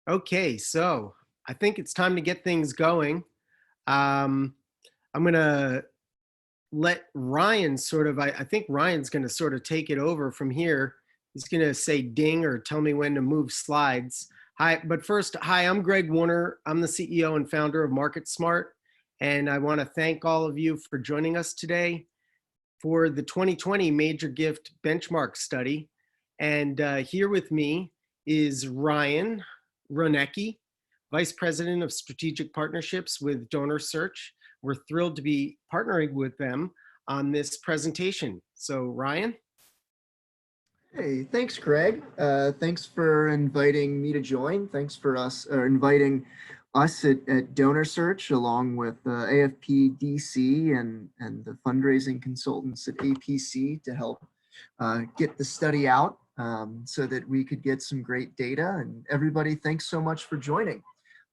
Okay, so I think it's time to get things going. Um, I'm going to let Ryan I think Ryan's going to sort of take it over from here. He's going to say ding or tell me when to move slides. But first, hi, I'm Greg Warner. I'm the CEO and founder of MarketSmart. And I want to thank all of you for joining us today for the 2020 Major Gift Benchmark Study. And here with me is Ryan Ronecki, Vice President of Strategic Partnerships with Donor Search. We're thrilled to be partnering with them on this presentation. So Ryan? Hey, thanks, Greg. Thanks for inviting me to join. Thanks for inviting us at Donor Search along with AFP DC and the fundraising consultants at APC to help get the study out so that we could get some great data. And everybody, thanks so much for joining.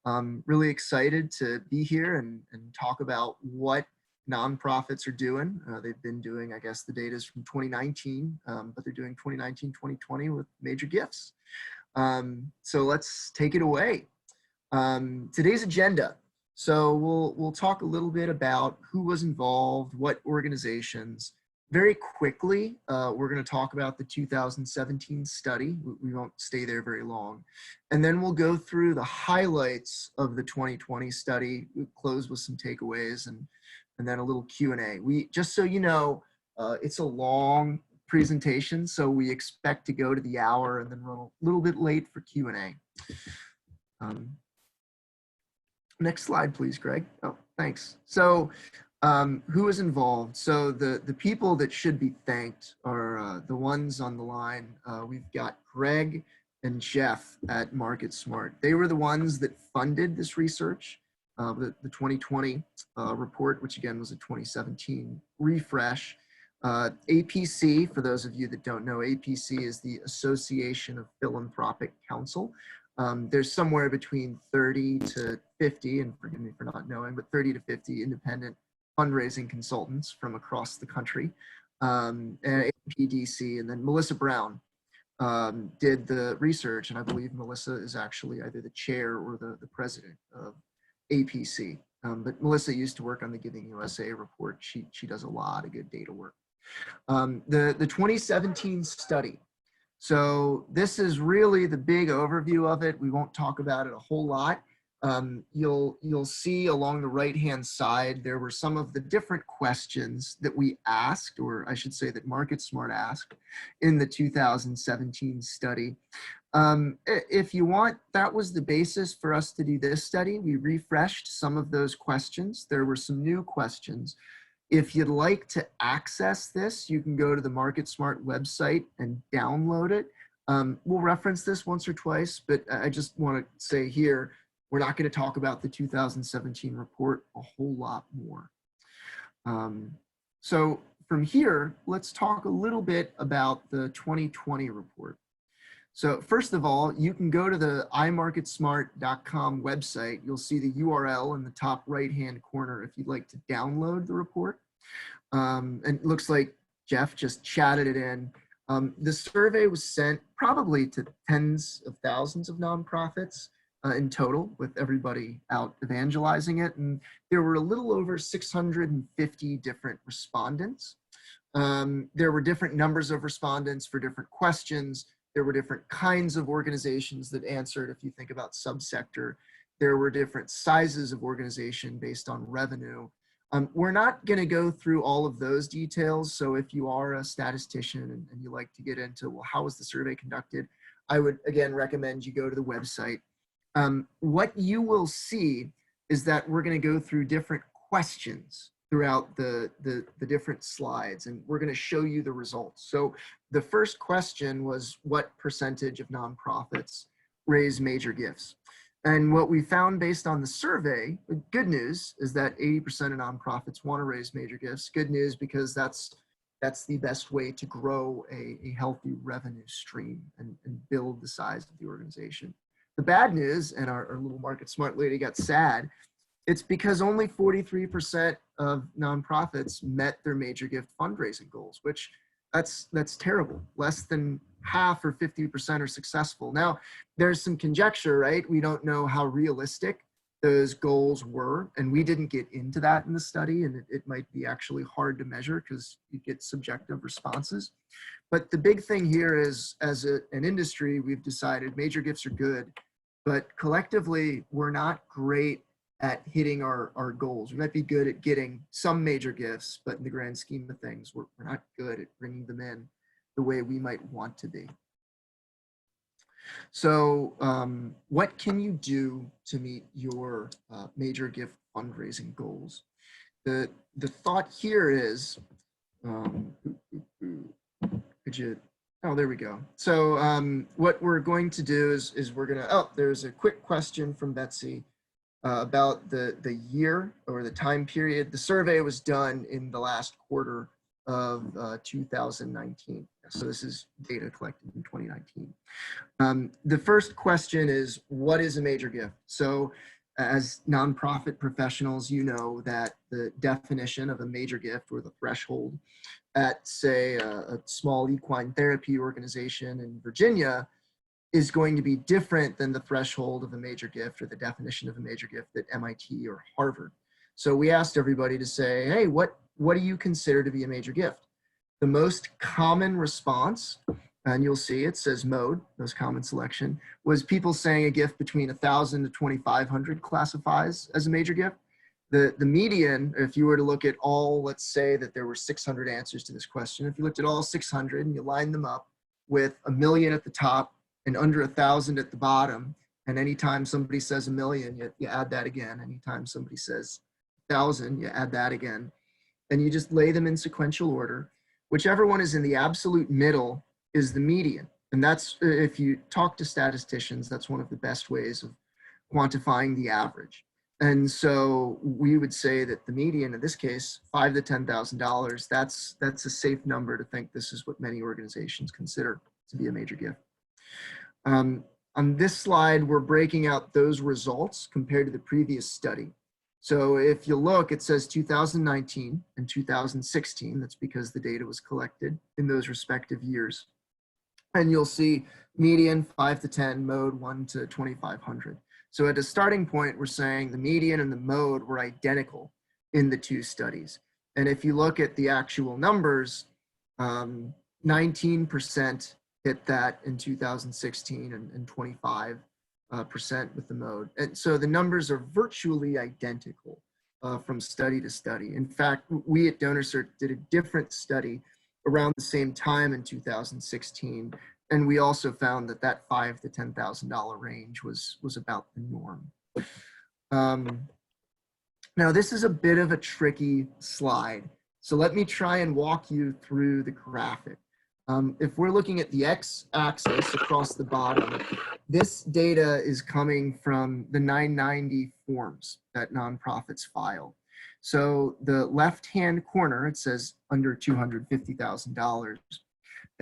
I'm really excited to be here and talk about what nonprofits are doing. They've been doing, I guess the data is from 2019, but they're doing 2019, 2020 with major gifts. So let's take it away. Today's agenda. So we'll talk a little bit about who was involved, what organizations. Very quickly, we're going to talk about the 2017 study. We won't stay there very long. And then we'll go through the highlights of the 2020 study. We'll close with some takeaways and then a little Q&A. Just so you know, it's a long presentation, so we expect to go to the hour and then run a little bit late for Q&A. Next slide, please, Greg. Oh, thanks. So who is involved? So the people that should be thanked are the ones on the line. We've got Greg and Jeff at MarketSmart. They were the ones that funded this research. The 2020 report, which again was a 2017 refresh. APC, for those of you that don't know, APC is the Association of Philanthropic Counsel. There's somewhere between 30 to 50, and forgive me for not knowing, but 30 to 50 independent fundraising consultants from across the country, and APDC, and then Melissa Brown did the research, and I believe Melissa is actually either the chair or the president of APC. But Melissa used to work on the Giving USA report. She does a lot of good data work. The 2017 study. So this is really the big overview of it. We won't talk about it a whole lot. You'll see along the right-hand side, there were some of the different questions that we asked, or I should say that MarketSmart asked in the 2017 study. If you want, that was the basis for us to do this study. We refreshed some of those questions. There were some new questions. If you'd like to access this, you can go to the MarketSmart website and download it. We'll reference this once or twice, but I just want to say here, we're not going to talk about the 2017 report a whole lot more. So from here, let's talk a little bit about the 2020 report. So first of all, you can go to the imarketsmart.com website. You'll see the URL in the top right-hand corner if you'd like to download the report. And it looks like Jeff just chatted it in. The survey was sent probably to tens of thousands of nonprofits in total, with everybody out evangelizing it. And there were a little over 650 different respondents. There were different numbers of respondents for different questions. There were different kinds of organizations that answered. If you think about subsector, there were different sizes of organization based on revenue. We're not going to go through all of those details. So if you are a statistician and you like to get into, well, how was the survey conducted? I would, again, recommend you go to the website. What you will see is that we're going to go through different questions throughout the different slides, and we're going to show you the results. So the first question was, what percentage of nonprofits raise major gifts? And what we found based on the survey, the good news is that 80% of nonprofits want to raise major gifts. Good news, because that's the best way to grow a healthy revenue stream and build the size of the organization. The bad news, and our little MarketSmart lady got sad, it's because only 43% of nonprofits met their major gift fundraising goals, which that's terrible. Less than half or 50% are successful. Now, there's some conjecture, right? We don't know how realistic those goals were, and we didn't get into that in the study, and it might be actually hard to measure because you get subjective responses. But the big thing here is, as an industry, we've decided major gifts are good, but collectively, we're not great at hitting our goals. We might be good at getting some major gifts, but in the grand scheme of things, we're not good at bringing them in the way we might want to be. So what can you do to meet your major gift fundraising goals? The thought here is, could you, oh, there we go. So what we're going to do is we're gonna, oh, there's a quick question from Betsy about the year or the time period. The survey was done in the last quarter of 2019. So this is data collected in 2019. The first question is, what is a major gift? So as nonprofit professionals, you know that the definition of a major gift, or the threshold at, say, a small equine therapy organization in Virginia, is going to be different than the threshold of a major gift or the definition of a major gift at MIT or Harvard. So we asked everybody to say, hey, what do you consider to be a major gift? The most common response, and you'll see it says mode, most common selection, was people saying a gift between 1,000 to 2,500 classifies as a major gift. The median, if you were to look at all, let's say that there were 600 answers to this question, if you looked at all 600 and you lined them up with 1 million at the top and under 1,000 at the bottom, and anytime somebody says 1 million, you add that again. Anytime somebody says 1,000, you add that again. And you just lay them in sequential order. Whichever one is in the absolute middle is the median. And that's, if you talk to statisticians, that's one of the best ways of quantifying the average. And so we would say that the median, in this case, $5,000 to $10,000, that's a safe number to think this is what many organizations consider to be a major gift. On this slide, we're breaking out those results compared to the previous study. So if you look, it says 2019 and 2016. That's because the data was collected in those respective years. And you'll see median 5 to 10, mode 1 to 2,500. So at a starting point, we're saying the median and the mode were identical in the two studies. And if you look at the actual numbers, 19% hit that in 2016 and 25% with the mode. And so the numbers are virtually identical from study to study. In fact, we at DonorCert did a different study around the same time in 2016. And we also found that that $5,000 to $10,000 range was about the norm. Now, this is a bit of a tricky slide. So let me try and walk you through the graphic. If we're looking at the x-axis across the bottom, this data is coming from the 990 forms that nonprofits file. So the left-hand corner, it says under $250,000.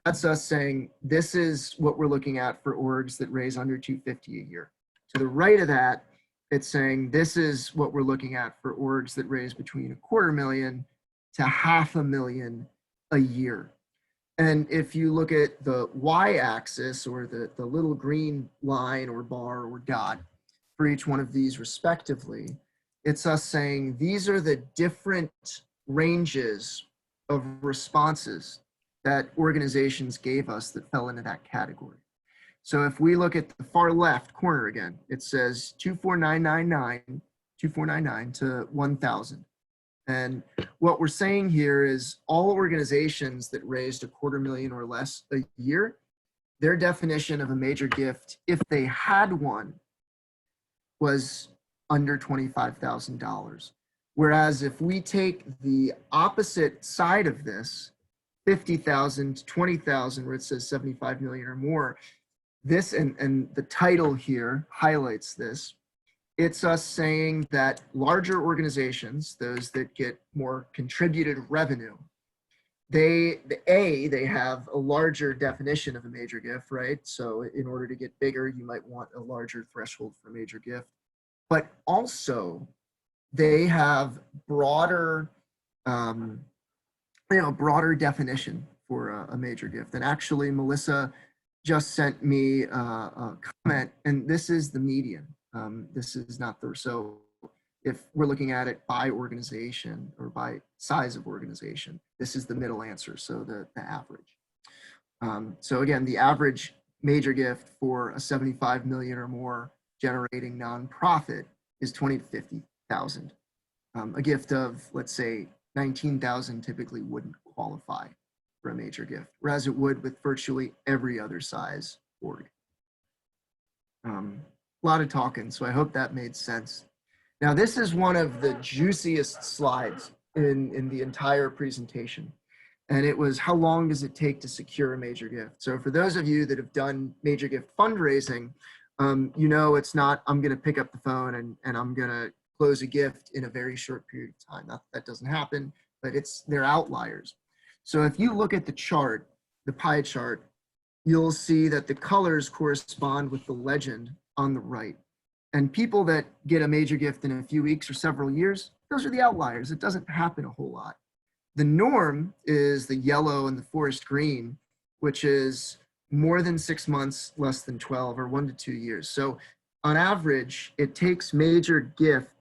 That's us saying this is what we're looking at for orgs that raise under $250,000 a year. To the right of that, it's saying this is what we're looking at for orgs that raise between $250,000 to $500,000 a year. And if you look at the y-axis, or the little green line or bar or dot for each one of these respectively, it's us saying these are the different ranges of responses that organizations gave us that fell into that category. So if we look at the far left corner again, it says 24,999 to 1,000. And what we're saying here is all organizations that raised $250,000 or less a year, their definition of a major gift, if they had one, was under $25,000. Whereas if we take the opposite side of this, 50,000 to 20,000, where it says 75 million or more, this and the title here highlights this. It's us saying that larger organizations, those that get more contributed revenue, they have a larger definition of a major gift, right? So in order to get bigger, you might want a larger threshold for a major gift. But also, they have broader, broader definition for a major gift. And actually, Melissa just sent me a comment, and this is the median. This is not the, so if we're looking at it by organization or by size of organization, this is the middle answer, so the average. So again, the average major gift for a 75 million or more generating nonprofit is 20 to 50,000. A gift of, let's say, 19,000 typically wouldn't qualify for a major gift, whereas it would with virtually every other size org. A lot of talking, so I hope that made sense. Now, this is one of the juiciest slides in the entire presentation. And it was, how long does it take to secure a major gift? So for those of you that have done major gift fundraising, you know it's not, I'm going to pick up the phone and I'm going to close a gift in a very short period of time. That doesn't happen, but they're outliers. So if you look at the chart, the pie chart, you'll see that the colors correspond with the legend on the right. And people that get a major gift in a few weeks or several years, those are the outliers. It doesn't happen a whole lot. The norm is the yellow and the forest green, which is more than 6 months, less than 12, or 1 to 2 years. So on average, it takes the major gift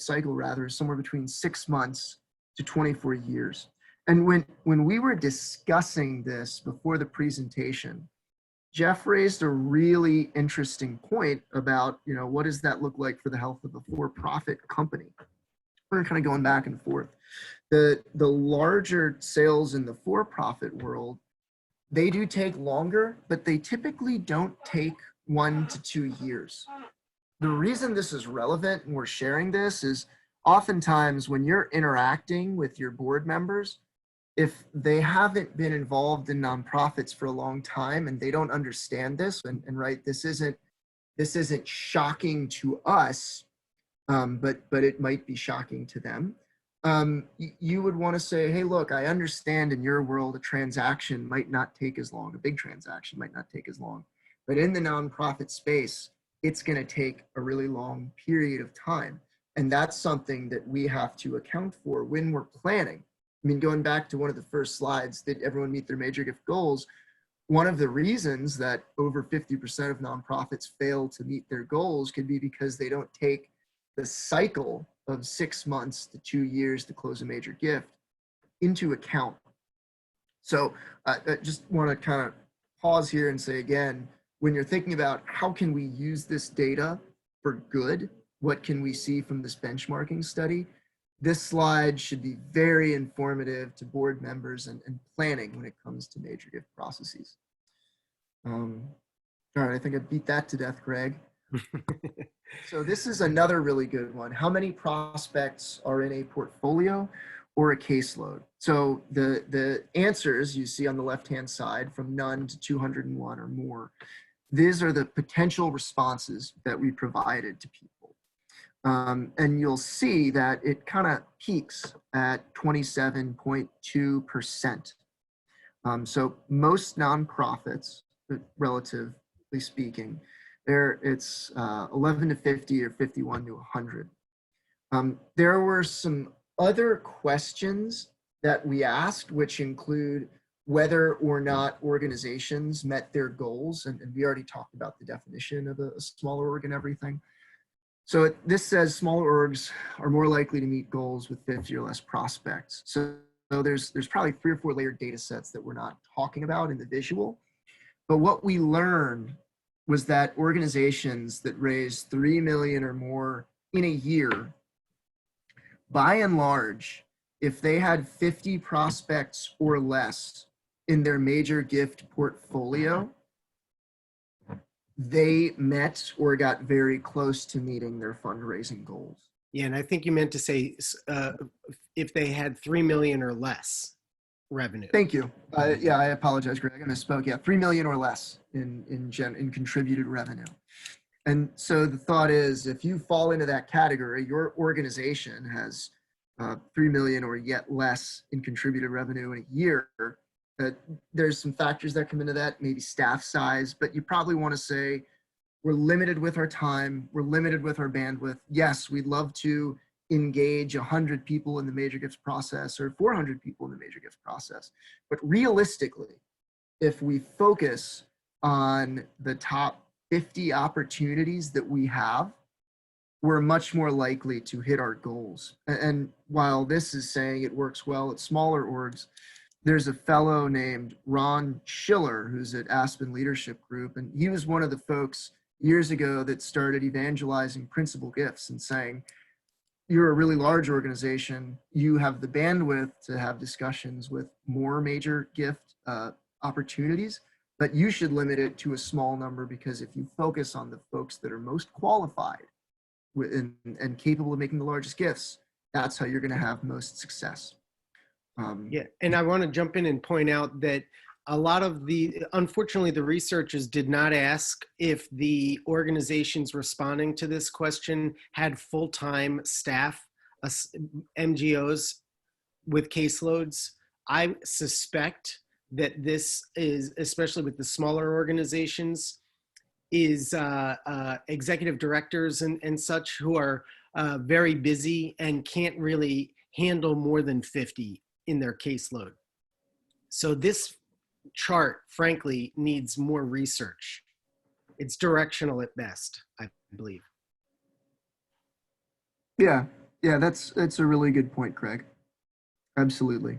cycle rather, is somewhere between 6 months to 24 years. And when we were discussing this before the presentation, Jeff raised a really interesting point about, what does that look like for the health of a for-profit company? We're kind of going back and forth. The larger sales in the for-profit world, they do take longer, but they typically don't take 1 to 2 years. The reason this is relevant and we're sharing this is oftentimes when you're interacting with your board members, if they haven't been involved in nonprofits for a long time and they don't understand this, and right, this isn't shocking to us, but it might be shocking to them. You would want to say, hey, look, I understand in your world a transaction might not take as long, a big transaction might not take as long, but in the nonprofit space, it's going to take a really long period of time. And that's something that we have to account for when we're planning. I mean, going back to one of the first slides, did everyone meet their major gift goals? One of the reasons that over 50% of nonprofits fail to meet their goals could be because they don't take the cycle of 6 months to 2 years to close a major gift into account. So I just want to kind of pause here and say again, when you're thinking about how can we use this data for good, what can we see from this benchmarking study? This slide should be very informative to board members and planning when it comes to major gift processes. All right, I think I beat that to death, Greg. So this is another really good one. How many prospects are in a portfolio or a caseload? So the answers you see on the left-hand side from none to 201 or more, these are the potential responses that we provided to people. And you'll see that it kind of peaks at 27.2%. So most nonprofits, relatively speaking, it's 11 to 50 or 51 to 100. There were some other questions that we asked, which include whether or not organizations met their goals. And we already talked about the definition of a smaller org and everything. So this says smaller orgs are more likely to meet goals with 50 or less prospects. So there's probably 3 or 4 layered data sets that we're not talking about in the visual. But what we learned was that organizations that raise 3 million or more in a year, by and large, if they had 50 prospects or less in their major gift portfolio, they met or got very close to meeting their fundraising goals. Yeah, and I think you meant to say if they had 3 million or less revenue. Thank you. Yeah, I apologize, Greg. I misspoke. Yeah, 3 million or less in contributed revenue. And so the thought is, if you fall into that category, your organization has 3 million or yet less in contributed revenue in a year. There's some factors that come into that, maybe staff size, but you probably want to say, we're limited with our time, we're limited with our bandwidth. Yes, we'd love to engage 100 people in the major gifts process or 400 people in the major gifts process. But realistically, if we focus on the top 50 opportunities that we have, we're much more likely to hit our goals. And while this is saying it works well at smaller orgs, there's a fellow named Ron Schiller who's at Aspen Leadership Group, and he was one of the folks years ago that started evangelizing principal gifts and saying, you're a really large organization, you have the bandwidth to have discussions with more major gift opportunities, but you should limit it to a small number, because if you focus on the folks that are most qualified and capable of making the largest gifts, that's how you're going to have most success. Yeah, and I want to jump in and point out that a lot of unfortunately, the researchers did not ask if the organizations responding to this question had full-time staff, MGOs with caseloads. I suspect that this is, especially with the smaller organizations, is executive directors and such who are very busy and can't really handle more than 50 in their caseload. So this chart, frankly, needs more research. It's directional at best, I believe. Yeah, that's a really good point, Craig. Absolutely.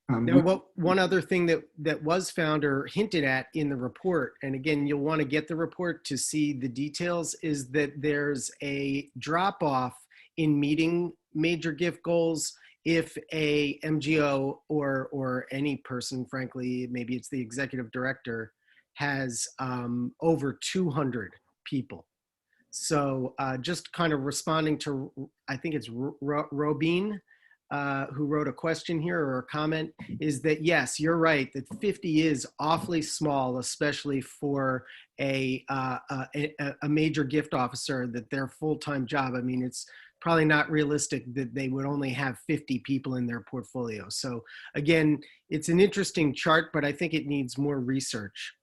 Now, one other thing that was found or hinted at in the report, and again, you'll want to get the report to see the details, is that there's a drop-off in meeting major gift goals if a MGO or any person, frankly, maybe it's the executive director, has over 200 people. So just kind of responding to, I think it's Robin, who wrote a question here or a comment, is that yes, you're right, that 50 is awfully small, especially for a major gift officer, that their full-time job. I mean, it's probably not realistic that they would only have 50 people in their portfolio. So again, it's an interesting chart, but I think it needs more research.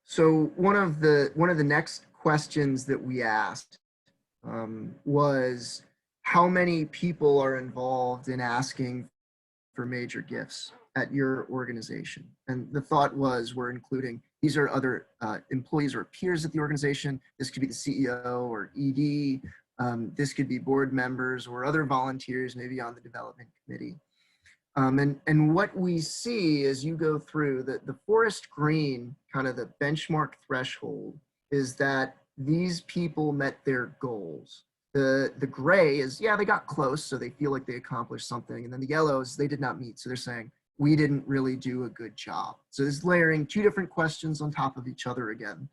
So one of the next questions that we asked was, how many people are involved in asking for major gifts at your organization? And the thought was, we're including, these are other employees or peers at the organization. This could be the CEO or ED. This could be board members or other volunteers, maybe on the development committee. And what we see as you go through the forest green, kind of the benchmark threshold, is that these people met their goals. The gray is, yeah, they got close, so they feel like they accomplished something. And then the yellow is they did not meet. So they're saying, we didn't really do a good job. So it's layering two different questions on top of each other again.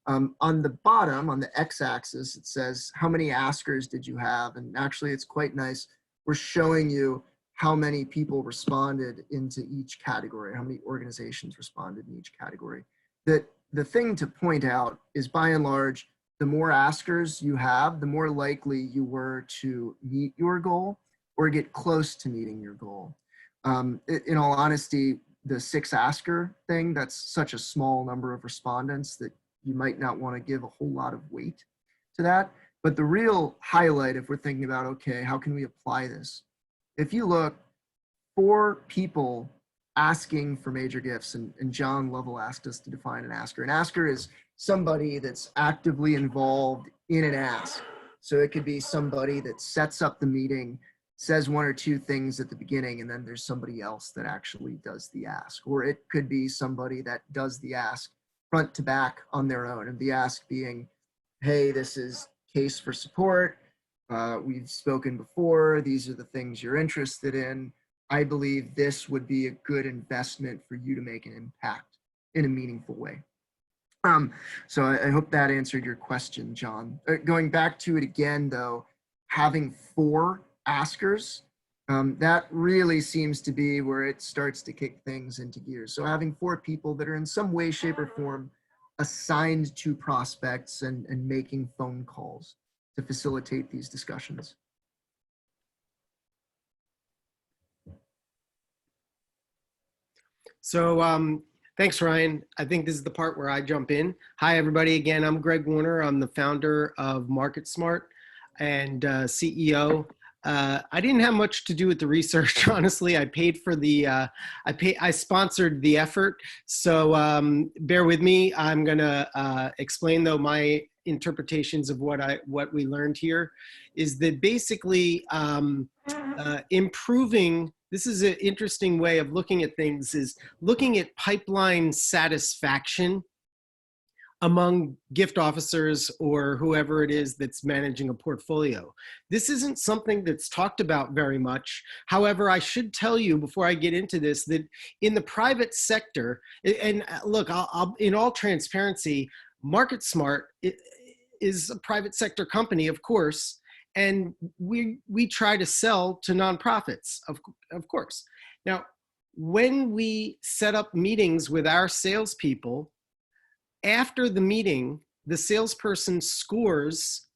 On the bottom, on the x-axis, it says, how many askers did you have? And actually, it's quite nice. We're showing you how many people responded into each category, how many organizations responded in each category. The thing to point out is, by and large, the more askers you have, the more likely you were to meet your goal or get close to meeting your goal. In all honesty, the 6 asker thing, that's such a small number of respondents that you might not want to give a whole lot of weight to that. But the real highlight, if we're thinking about, okay, how can we apply this? If you look, 4 people asking for major gifts, and John Lovell asked us to define an asker. An asker is somebody that's actively involved in an ask. So it could be somebody that sets up the meeting, says 1 or 2 things at the beginning, and then there's somebody else that actually does the ask. Or it could be somebody that does the ask front to back on their own, and the ask being, hey, this is case for support. We've spoken before. These are the things you're interested in. I believe this would be a good investment for you to make an impact in a meaningful way. So I hope that answered your question, John. Going back to it again, though, having 4 askers, that really seems to be where it starts to kick things into gear. So having 4 people that are in some way, shape, or form assigned to prospects and making phone calls to facilitate these discussions. So thanks, Ryan. I think this is the part where I jump in. Hi, everybody. Again, I'm Greg Warner. I'm the founder of MarketSmart. and CEO. I didn't have much to do with the research, honestly. I paid for the, I sponsored the effort. So bear with me. I'm gonna explain though my interpretations of what we learned here is that basically improving, this is an interesting way of looking at things, is looking at pipeline satisfaction among gift officers or whoever it is that's managing a portfolio. This isn't something that's talked about very much. However, I should tell you before I get into this that in the private sector, and look, I'll in all transparency, Market Smart is a private sector company, of course, and we try to sell to nonprofits, of course. Now, when we set up meetings with our salespeople, after the meeting, the salesperson scores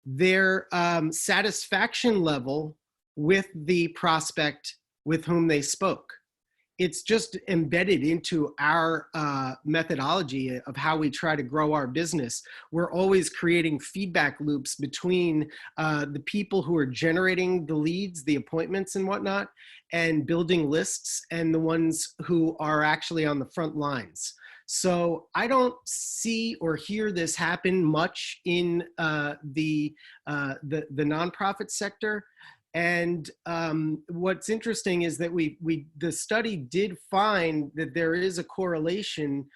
their satisfaction level with the prospect with whom they spoke. It's just embedded into our methodology of how we try to grow our business. We're always creating feedback loops between the people who are generating the leads, the appointments and whatnot, and building lists, and the ones who are actually on the front lines. So I don't see or hear this happen much in the nonprofit sector. And what's interesting is that the study did find that there is a correlation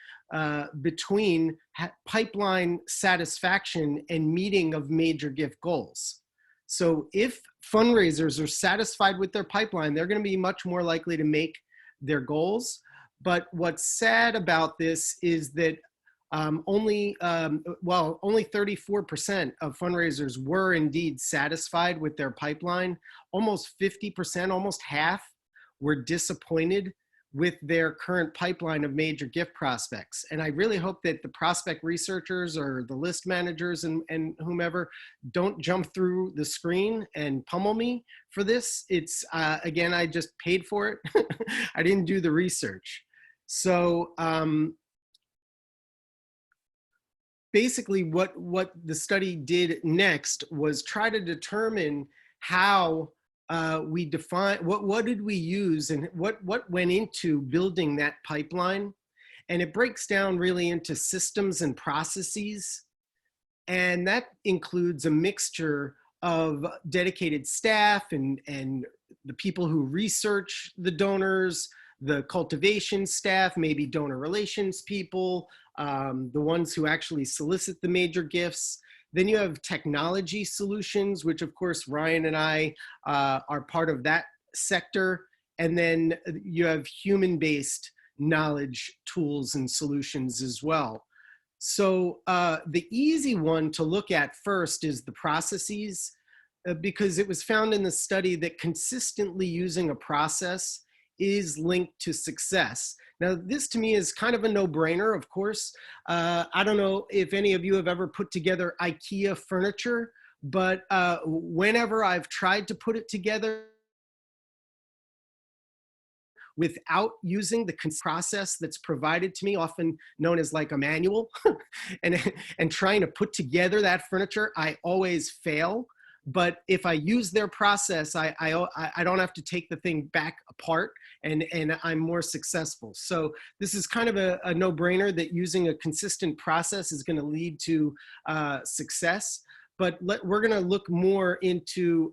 between pipeline satisfaction and meeting of major gift goals. So if fundraisers are satisfied with their pipeline, they're going to be much more likely to make their goals. But what's sad about this is that only 34% of fundraisers were indeed satisfied with their pipeline. Almost 50%, almost half, were disappointed with their current pipeline of major gift prospects. And I really hope that the prospect researchers or the list managers and whomever don't jump through the screen and pummel me for this. It's, again, I just paid for it. I didn't do the research. So basically what the study did next was try to determine how we define, what did we use and what went into building that pipeline. And it breaks down really into systems and processes. And that includes a mixture of dedicated staff and the people who research the donors, the cultivation staff, maybe donor relations people, the ones who actually solicit the major gifts. Then you have technology solutions, which of course Ryan and I are part of that sector. And then you have human-based knowledge tools and solutions as well. So the easy one to look at first is the processes, because it was found in the study that consistently using a process is linked to success. Now, this to me is kind of a no-brainer, of course. I don't know if any of you have ever put together IKEA furniture, but whenever I've tried to put it together without using the process that's provided to me, often known as like a manual, and trying to put together that furniture, I always fail. But if I use their process, I don't have to take the thing back apart, and I'm more successful. So this is kind of a no-brainer that using a consistent process is going to lead to success. But we're going to look more into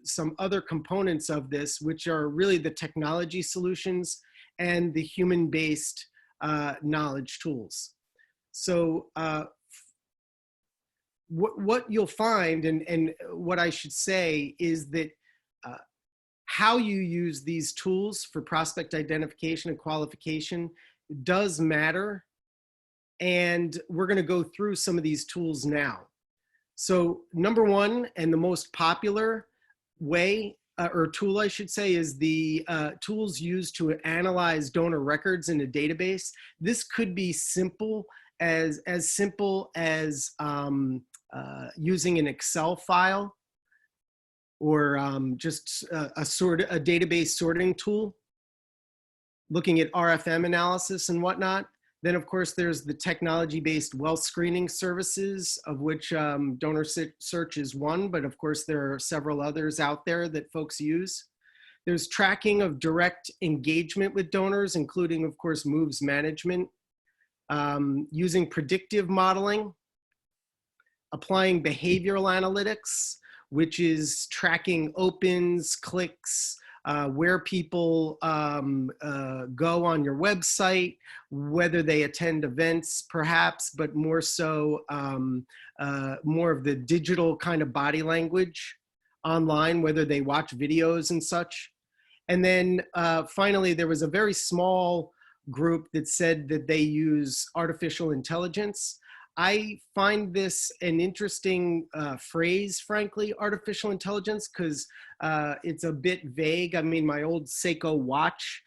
some other components of this, which are really the technology solutions and the human-based knowledge tools. So what you'll find, and what I should say, is that how you use these tools for prospect identification and qualification does matter. And we're going to go through some of these tools now. So number one, and the most popular way, or tool I should say, is the tools used to analyze donor records in a database. This could be simple as simple as using an Excel file, or just a database sorting tool, looking at RFM analysis and whatnot. Then, of course, there's the technology-based well screening services, of which donor search is one, but of course, there are several others out there that folks use. There's tracking of direct engagement with donors, including, of course, moves management, using predictive modeling, applying behavioral analytics, which is tracking opens, clicks, where people go on your website, whether they attend events perhaps, but more so more of the digital kind of body language online, whether they watch videos and such. And then finally, there was a very small group that said that they use artificial intelligence. I find this an interesting phrase, frankly, artificial intelligence, because it's a bit vague. I mean, my old Seiko watch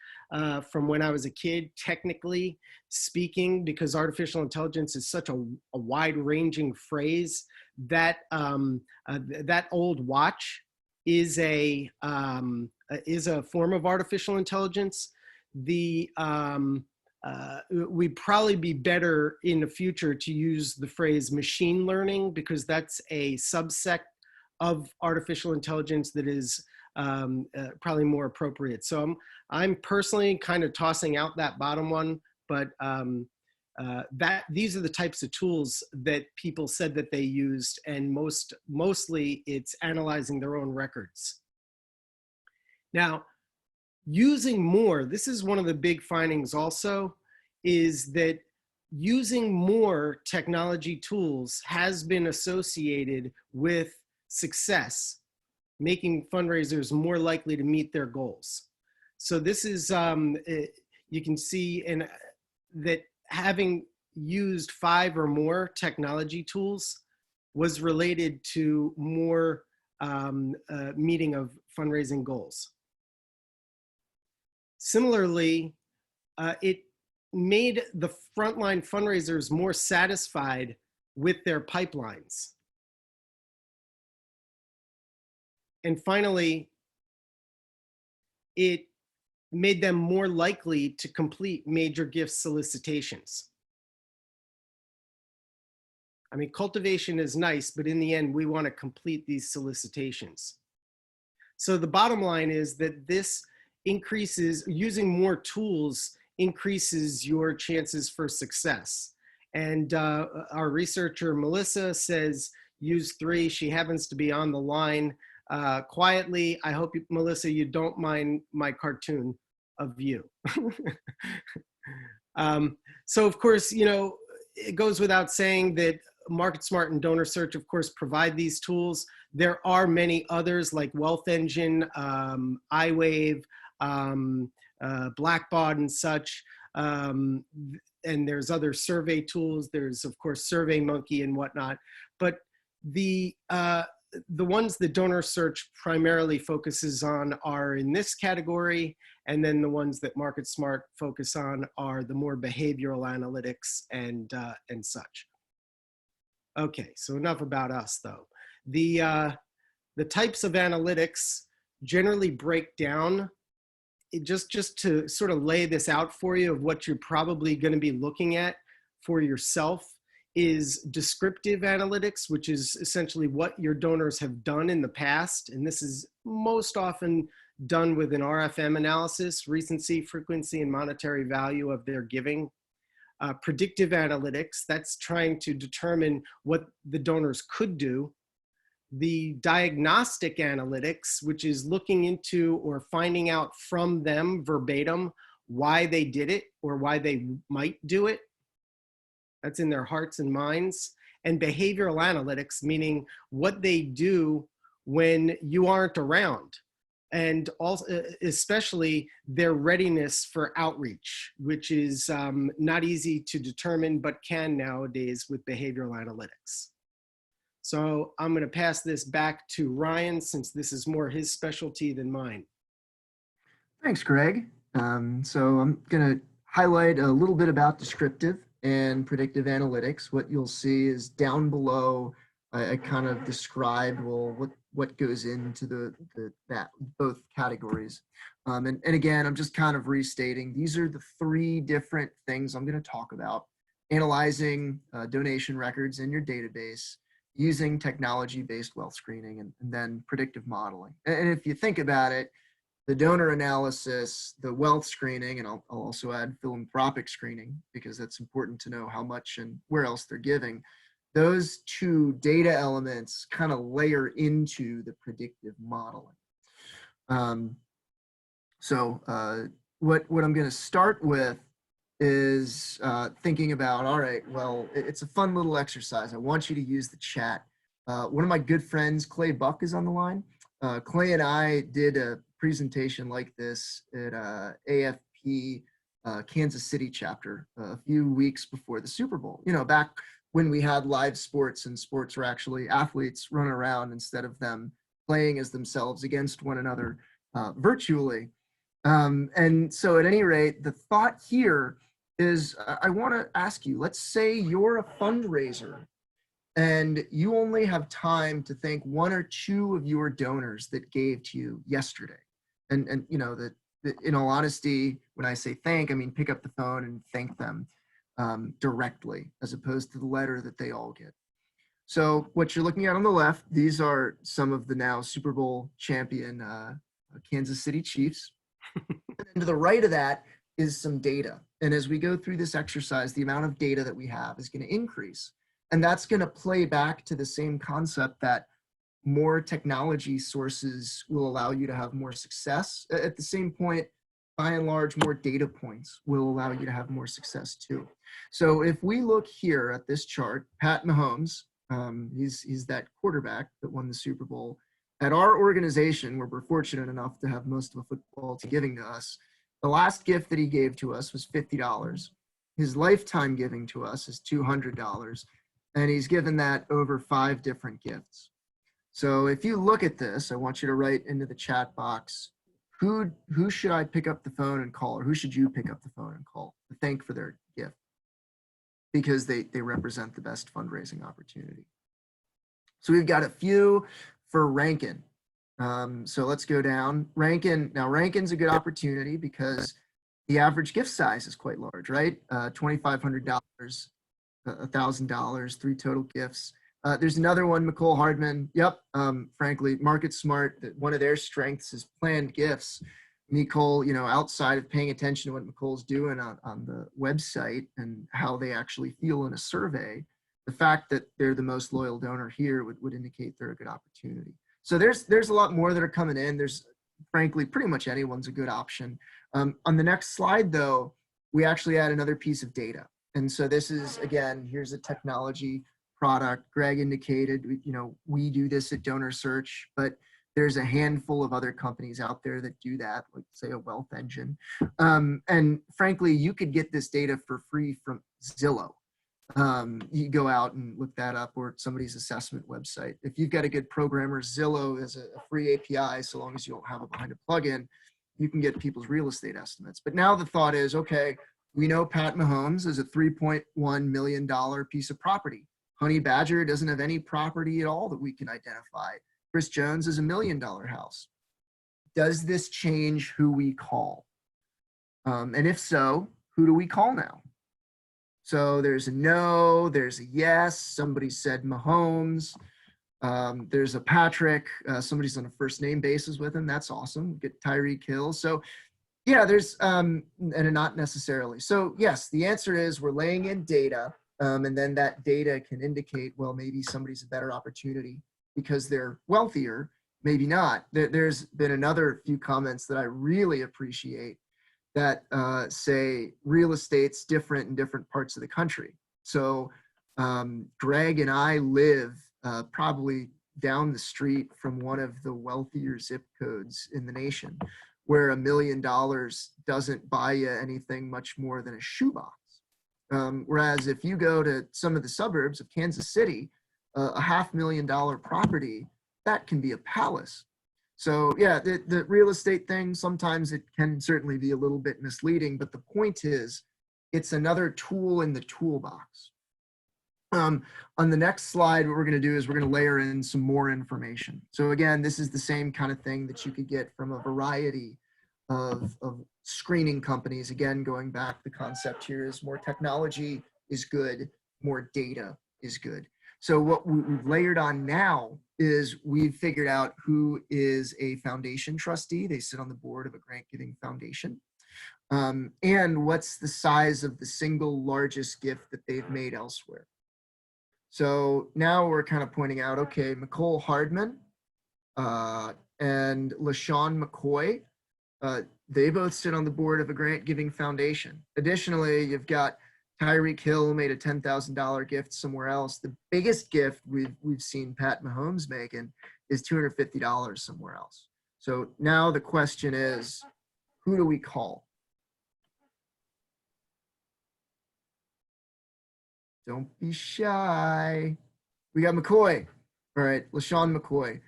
from when I was a kid, technically speaking, because artificial intelligence is such a wide-ranging phrase, that that old watch is a form of artificial intelligence. We'd probably be better in the future to use the phrase machine learning, because that's a subset of artificial intelligence that is probably more appropriate. So I'm personally kind of tossing out that bottom one, but these are the types of tools that people said that they used, and mostly it's analyzing their own records. Now, using more, this is one of the big findings also, is that using more technology tools has been associated with success, making fundraisers more likely to meet their goals. So this is, you can see that having used 5 or more technology tools was related to more meeting of fundraising goals. Similarly, it made the frontline fundraisers more satisfied with their pipelines. And finally, it made them more likely to complete major gift solicitations. I mean, cultivation is nice, but in the end, we want to complete these solicitations. So the bottom line is that this increases, using more tools increases your chances for success. And our researcher, Melissa, says use 3. She happens to be on the line quietly. I hope, Melissa, you don't mind my cartoon of you. So of course, you know, it goes without saying that MarketSmart and Donor Search, of course, provide these tools. There are many others like Wealth Engine, iWave, Blackbaud and such. And there's other survey tools. There's, of course, SurveyMonkey and whatnot. But the ones that Donor Search primarily focuses on are in this category, and then the ones that MarketSmart focus on are the more behavioral analytics and such. Okay, so enough about us, though. The types of analytics generally break down, just to sort of lay this out for you of what you're probably going to be looking at for yourself, is descriptive analytics, which is essentially what your donors have done in the past. And this is most often done with an RFM analysis, recency, frequency, and monetary value of their giving. Predictive analytics, that's trying to determine what the donors could do. The diagnostic analytics, which is looking into or finding out from them verbatim why they did it or why they might do it. That's in their hearts and minds. And behavioral analytics, meaning what they do when you aren't around. And also, especially their readiness for outreach, which is not easy to determine, but can nowadays with behavioral analytics. So I'm going to pass this back to Ryan, since this is more his specialty than mine. Thanks, Greg. So I'm going to highlight a little bit about descriptive and predictive analytics. What you'll see is down below I kind of described, well, what goes into that both categories. And again, I'm just kind of restating, these are the three different things I'm going to talk about: analyzing donation records in your database, using technology-based wealth screening, and then predictive modeling. And if you think about it, the donor analysis, the wealth screening, and I'll also add philanthropic screening, because that's important to know how much and where else they're giving. Those two data elements kind of layer into the predictive modeling. What I'm going to start with is thinking about, all right, well, it's a fun little exercise. I want you to use the chat. One of my good friends, Clay Buck, is on the line. Clay and I did a presentation like this at AFP Kansas City chapter a few weeks before the Super Bowl. You know, back when we had live sports and sports were actually athletes running around instead of them playing as themselves against one another virtually. And so at any rate, the thought here is I want to ask you, let's say you're a fundraiser and you only have time to thank one or two of your donors that gave to you yesterday. And you know, that in all honesty, when I say thank, I mean pick up the phone and thank them directly, as opposed to the letter that they all get. So what you're looking at on the left, these are some of the now Super Bowl champion Kansas City Chiefs. And to the right of that is some data. And as we go through this exercise, the amount of data that we have is going to increase. And that's going to play back to the same concept that more technology sources will allow you to have more success. At the same point, by and large, more data points will allow you to have more success too. So if we look here at this chart, Pat Mahomes, he's that quarterback that won the Super Bowl. At our organization, where we're fortunate enough to have most of the football to giving to us, the last gift that he gave to us was $50. His lifetime giving to us is $200. And he's given that over 5 different gifts. So if you look at this, I want you to write into the chat box, who should I pick up the phone and call, or who should you pick up the phone and call to thank for their gift? Because they represent the best fundraising opportunity. So we've got a few for Rankin. So let's go down. Rankin, now Rankin's a good opportunity because the average gift size is quite large, right? $2,500, $1,000, 3 total gifts. There's another one, McCole Hardman. Yep, frankly, Market Smart, one of their strengths is planned gifts. Nicole, you know, outside of paying attention to what McCole's doing on the website and how they actually feel in a survey, the fact that they're the most loyal donor here would indicate they're a good opportunity. So there's a lot more that are coming in. There's, frankly, pretty much anyone's a good option. On the next slide, though, we actually add another piece of data. And so this is, again, here's a technology product. Greg indicated, you know, we do this at Donor Search, but there's a handful of other companies out there that do that, like say a Wealth Engine. And frankly, you could get this data for free from Zillow. You go out and look that up, or somebody's assessment website. If you've got a good programmer, Zillow is a free API, so long as you don't have it behind a plugin, you can get people's real estate estimates. But now the thought is, okay, we know Pat Mahomes is a $3.1 million piece of property. Honey Badger doesn't have any property at all that we can identify. Chris Jones is $1 million house. Does this change who we call? And if so, who do we call now? So there's a no, there's a yes. Somebody said Mahomes. There's a Patrick. Somebody's on a first name basis with him. That's awesome. Get Tyreek Hill. So yeah, there's, and not necessarily. So yes, the answer is we're laying in data. And then that data can indicate, well, maybe somebody's a better opportunity because they're wealthier, maybe not. There's been another few comments that I really appreciate that say real estate's different in different parts of the country. So Greg and I live probably down the street from one of the wealthier zip codes in the nation, where $1 million doesn't buy you anything much more than a shoebox. Whereas if you go to some of the suburbs of Kansas City, a $500,000 property, that can be a palace. So yeah, the real estate thing, sometimes it can certainly be a little bit misleading, but the point is it's another tool in the toolbox. On the next slide, what we're going to do is we're going to layer in some more information. So again, this is the same kind of thing that you could get from a variety of screening companies. Again, going back, the concept here is more technology is good, more data is good. So what we've layered on now is we've figured out who is a foundation trustee. They sit on the board of a grant giving foundation. And what's the size of the single largest gift that they've made elsewhere. So now we're kind of pointing out, okay, Nicole Hardman and LaShawn McCoy, they both sit on the board of a grant giving foundation. Additionally, you've got Tyreek Hill made a $10,000 gift somewhere else. The biggest gift we've seen Pat Mahomes making is $250 somewhere else. So now the question is, who do we call? Don't be shy. We got McCoy. All right, LaShawn McCoy.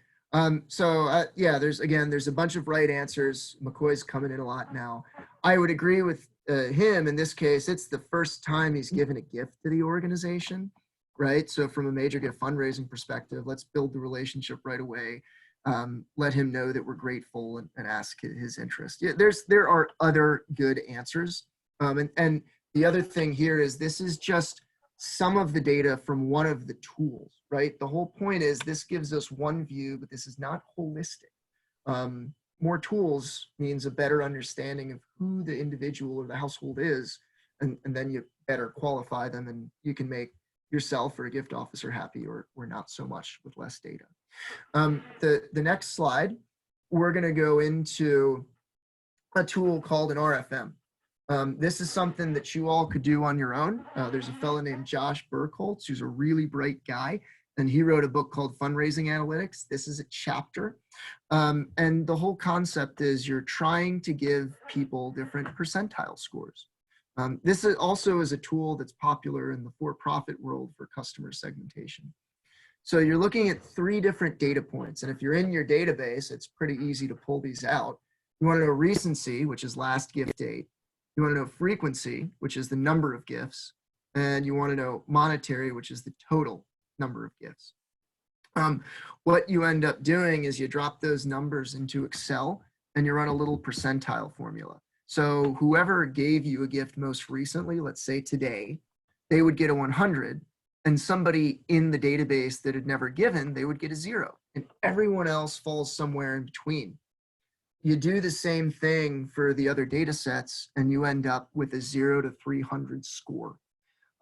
Yeah, there's a bunch of right answers. McCoy's coming in a lot now. I would agree with him in this case. It's the first time he's given a gift to the organization, right? So from a major gift fundraising perspective, let's build the relationship right away. Let him know that we're grateful and ask his interest. Yeah, there are other good answers. And the other thing here is this is just some of the data from one of the tools, right? The whole point is this gives us one view, but this is not holistic. More tools means a better understanding of who the individual or the household is, and then you better qualify them, and you can make yourself or a gift officer happy or not so much with less data. The next slide, we're gonna go into a tool called an RFM. This is something that you all could do on your own. There's a fellow named Josh Burkholz, who's a really bright guy, and he wrote a book called Fundraising Analytics. This is a chapter. And the whole concept is you're trying to give people different percentile scores. This is also is a tool that's popular in the for-profit world for customer segmentation. So you're looking at 3 different data points. And if you're in your database, it's pretty easy to pull these out. You want to know recency, which is last gift date. You want to know frequency, which is the number of gifts, and you want to know monetary, which is the total number of gifts. What you end up doing is you drop those numbers into Excel and you run a little percentile formula. So whoever gave you a gift most recently, let's say today, they would get a 100, and somebody in the database that had never given, they would get a 0, and everyone else falls somewhere in between. You do the same thing for the other data sets and you end up with a 0 to 300 score.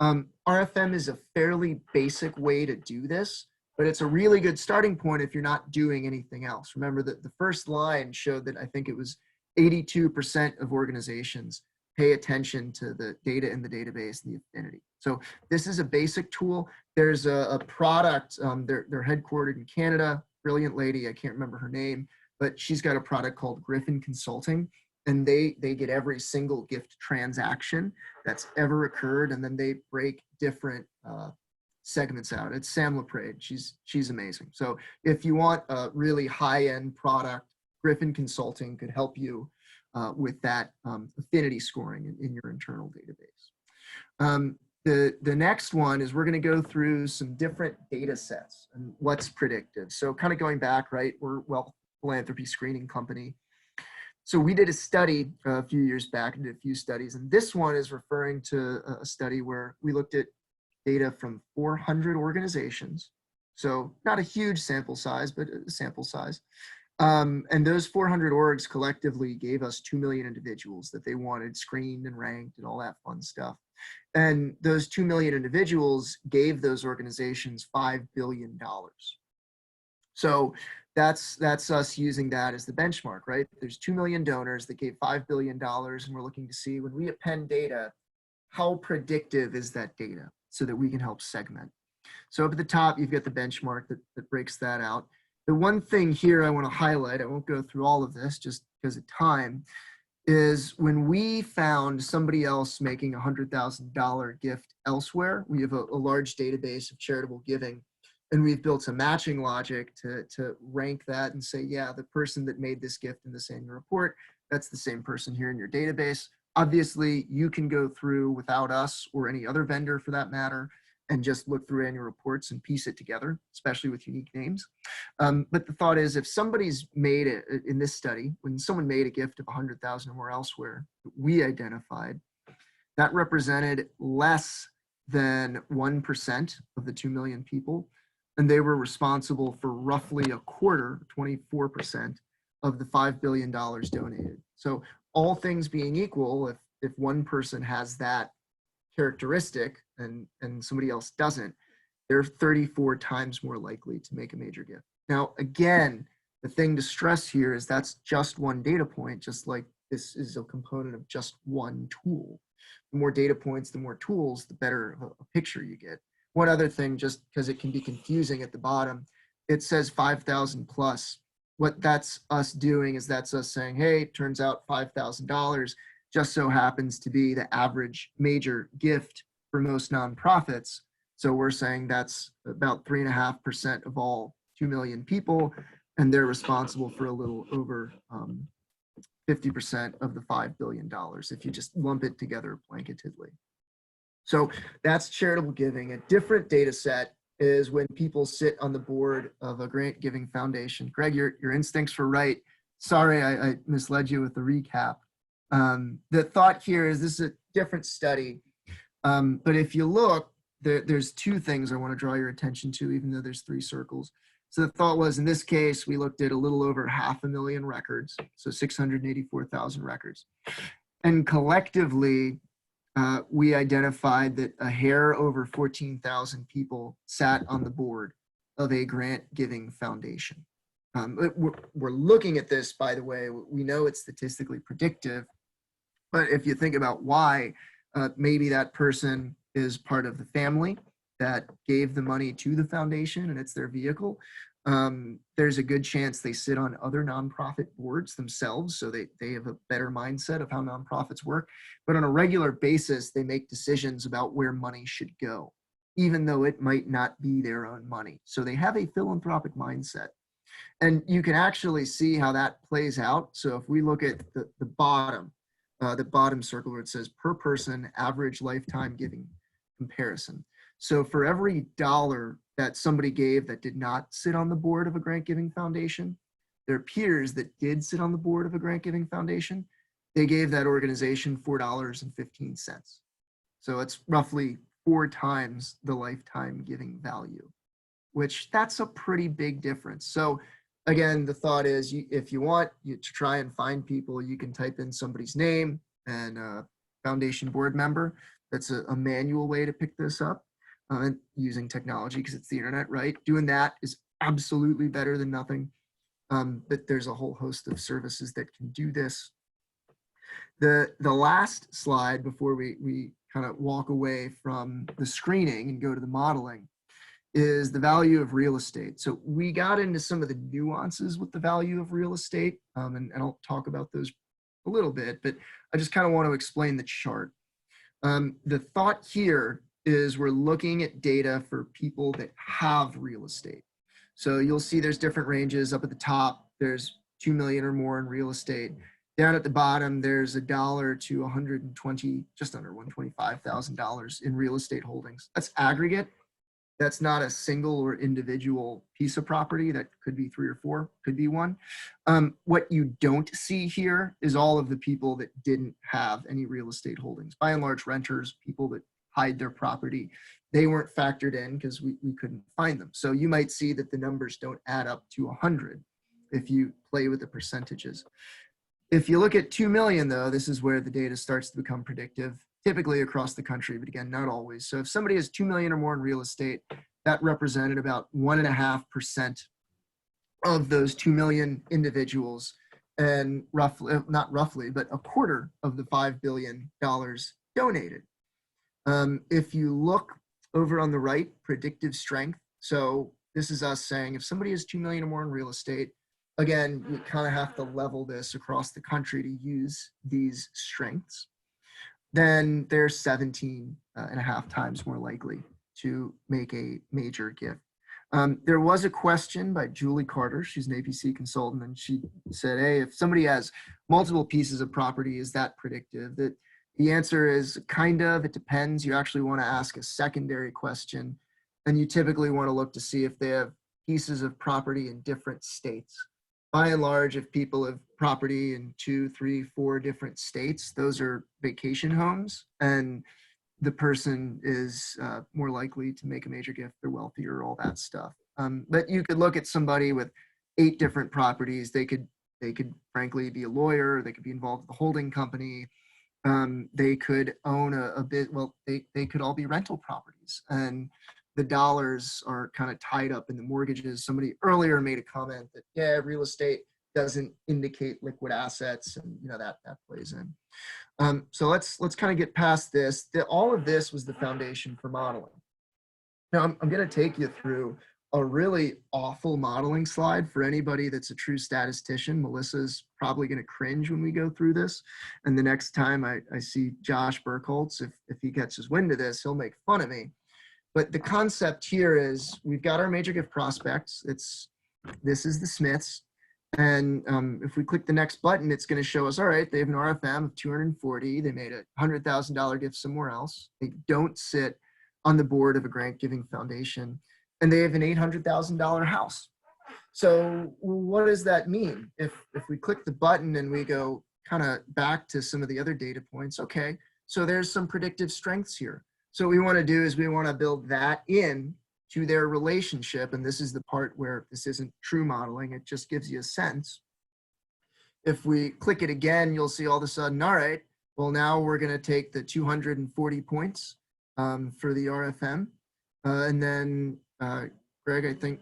RFM is a fairly basic way to do this, but it's a really good starting point if you're not doing anything else. Remember that the first line showed that I think it was 82% of organizations pay attention to the data in the database and the affinity. So this is a basic tool. There's a product, they're headquartered in Canada, brilliant lady, I can't remember her name, but she's got a product called Griffin Consulting, and they get every single gift transaction that's ever occurred, and then they break different segments out. It's Sam LaPrade. She's amazing. So if you want a really high-end product, Griffin Consulting could help you with that affinity scoring in your internal database. The next one is we're going to go through some different data sets and what's predictive. So kind of going back, right, we're philanthropy screening company. So we did a study a few years back, did a few studies, and this one is referring to a study where we looked at data from 400 organizations. So not a huge sample size, but a sample size. And those 400 orgs collectively gave us 2 million individuals that they wanted screened and ranked and all that fun stuff. And those 2 million individuals gave those organizations $5 billion. So that's us using that as the benchmark, right? There's 2 million donors that gave $5 billion, and we're looking to see when we append data, how predictive is that data so that we can help segment. So up at the top, you've got the benchmark that breaks that out. The one thing here I want to highlight, I won't go through all of this just because of time, is when we found somebody else making a $100,000 gift elsewhere, we have a large database of charitable giving, and we've built some matching logic to rank that and say, yeah, the person that made this gift in this annual report, that's the same person here in your database. Obviously, you can go through without us or any other vendor for that matter and just look through annual reports and piece it together, especially with unique names. But the thought is, if somebody's made it in this study, when someone made a gift of 100,000 or more elsewhere, we identified that represented less than 1% of the 2 million people, and they were responsible for roughly a quarter, 24% of the $5 billion donated. So all things being equal, if one person has that characteristic and somebody else doesn't, they're 34 times more likely to make a major gift. Now, again, the thing to stress here is that's just one data point, just like this is a component of just one tool. The more data points, the more tools, the better a picture you get. One other thing, just because it can be confusing at the bottom, it says 5,000 plus. What that's us doing is that's us saying, hey, it turns out $5,000 just so happens to be the average major gift for most nonprofits. So we're saying that's about 3.5% of all 2 million people, and they're responsible for a little over 50% of the $5 billion if you just lump it together blanketedly. So that's charitable giving. A different data set is when people sit on the board of a grant giving foundation. Greg, your instincts were right. Sorry, I misled you with the recap. The thought here is this is a different study, but if you look, there's two things I want to draw your attention to, even though there's 3 circles. So the thought was, in this case, we looked at a little over 500,000 records, so 684,000 records. And collectively, we identified that a hair over 14,000 people sat on the board of a grant giving foundation. We're looking at this, by the way, we know it's statistically predictive, but if you think about why, maybe that person is part of the family that gave the money to the foundation and it's their vehicle. There's a good chance they sit on other nonprofit boards themselves, so they have a better mindset of how nonprofits work. But on a regular basis, they make decisions about where money should go, even though it might not be their own money. So they have a philanthropic mindset. And you can actually see how that plays out. So if we look at the bottom circle where it says per person average lifetime giving comparison. So for every dollar that somebody gave that did not sit on the board of a grant giving foundation, their peers that did sit on the board of a grant giving foundation, they gave that organization $4.15. So it's roughly 4 times the lifetime giving value, which that's a pretty big difference. So again, the thought is if you want to try and find people, you can type in somebody's name and foundation board member. That's a manual way to pick this up using technology because it's the internet, right? Doing that is absolutely better than nothing. But there's a whole host of services that can do this. The last slide before we kind of walk away from the screening and go to the modeling is the value of real estate. So we got into some of the nuances with the value of real estate, and I'll talk about those a little bit, but I just kind of want to explain the chart. The thought here is we're looking at data for people that have real estate. So you'll see there's different ranges. Up at the top, there's 2 million or more in real estate. Down at the bottom, there's $1 to 120, just under $125,000 in real estate holdings. That's aggregate. That's not a single or individual piece of property. That could be 3 or 4, could be 1. What you don't see here is all of the people that didn't have any real estate holdings. By and large, renters, people that hide their property, they weren't factored in because we couldn't find them. So you might see that the numbers don't add up to 100 if you play with the percentages. If you look at 2 million though, this is where the data starts to become predictive, typically across the country, but again, not always. So if somebody has 2 million or more in real estate, that represented about 1.5% of those 2 million individuals, and roughly, not roughly, but a quarter of the $5 billion donated. If you look over on the right, predictive strength. So this is us saying if somebody has 2 million or more in real estate, again, you kind of have to level this across the country to use these strengths, then they're 17.5 times more likely to make a major gift. There was a question by Julie Carter. She's an APC consultant, and she said, hey, if somebody has multiple pieces of property, is that predictive? That The answer is kind of, it depends. You actually want to ask a secondary question, and you typically want to look to see if they have pieces of property in different states. By and large, if people have property in 2, 3, 4 different states, those are vacation homes, and the person is more likely to make a major gift, they're wealthier, all that stuff. But you could look at somebody with 8 different properties. They could frankly be a lawyer, they could be involved with a holding company, they could own a bit, well, they could all be rental properties, and the dollars are kind of tied up in the mortgages. Somebody earlier made a comment that, yeah, real estate doesn't indicate liquid assets, and that plays in. So let's kind of get past this. All of this was the foundation for modeling. Now I'm going to take you through a really awful modeling slide for anybody that's a true statistician. Melissa's probably going to cringe when we go through this. And the next time I see Josh Burkholz, if he gets his wind of this, he'll make fun of me. But the concept here is we've got our major gift prospects. This is the Smiths. And if we click the next button, it's going to show us, all right, they have an RFM of 240. They made a $100,000 gift somewhere else. They don't sit on the board of a grant giving foundation, and they have an $800,000 house. So what does that mean? If we click the button and we go kind of back to some of the other data points, okay, so there's some predictive strengths here. So what we want to do is we want to build that in to their relationship. And this is the part where this isn't true modeling. It just gives you a sense. If we click it again, you'll see all of a sudden, all right, well, now we're going to take the 240 points for the RFM. And then, Greg, I think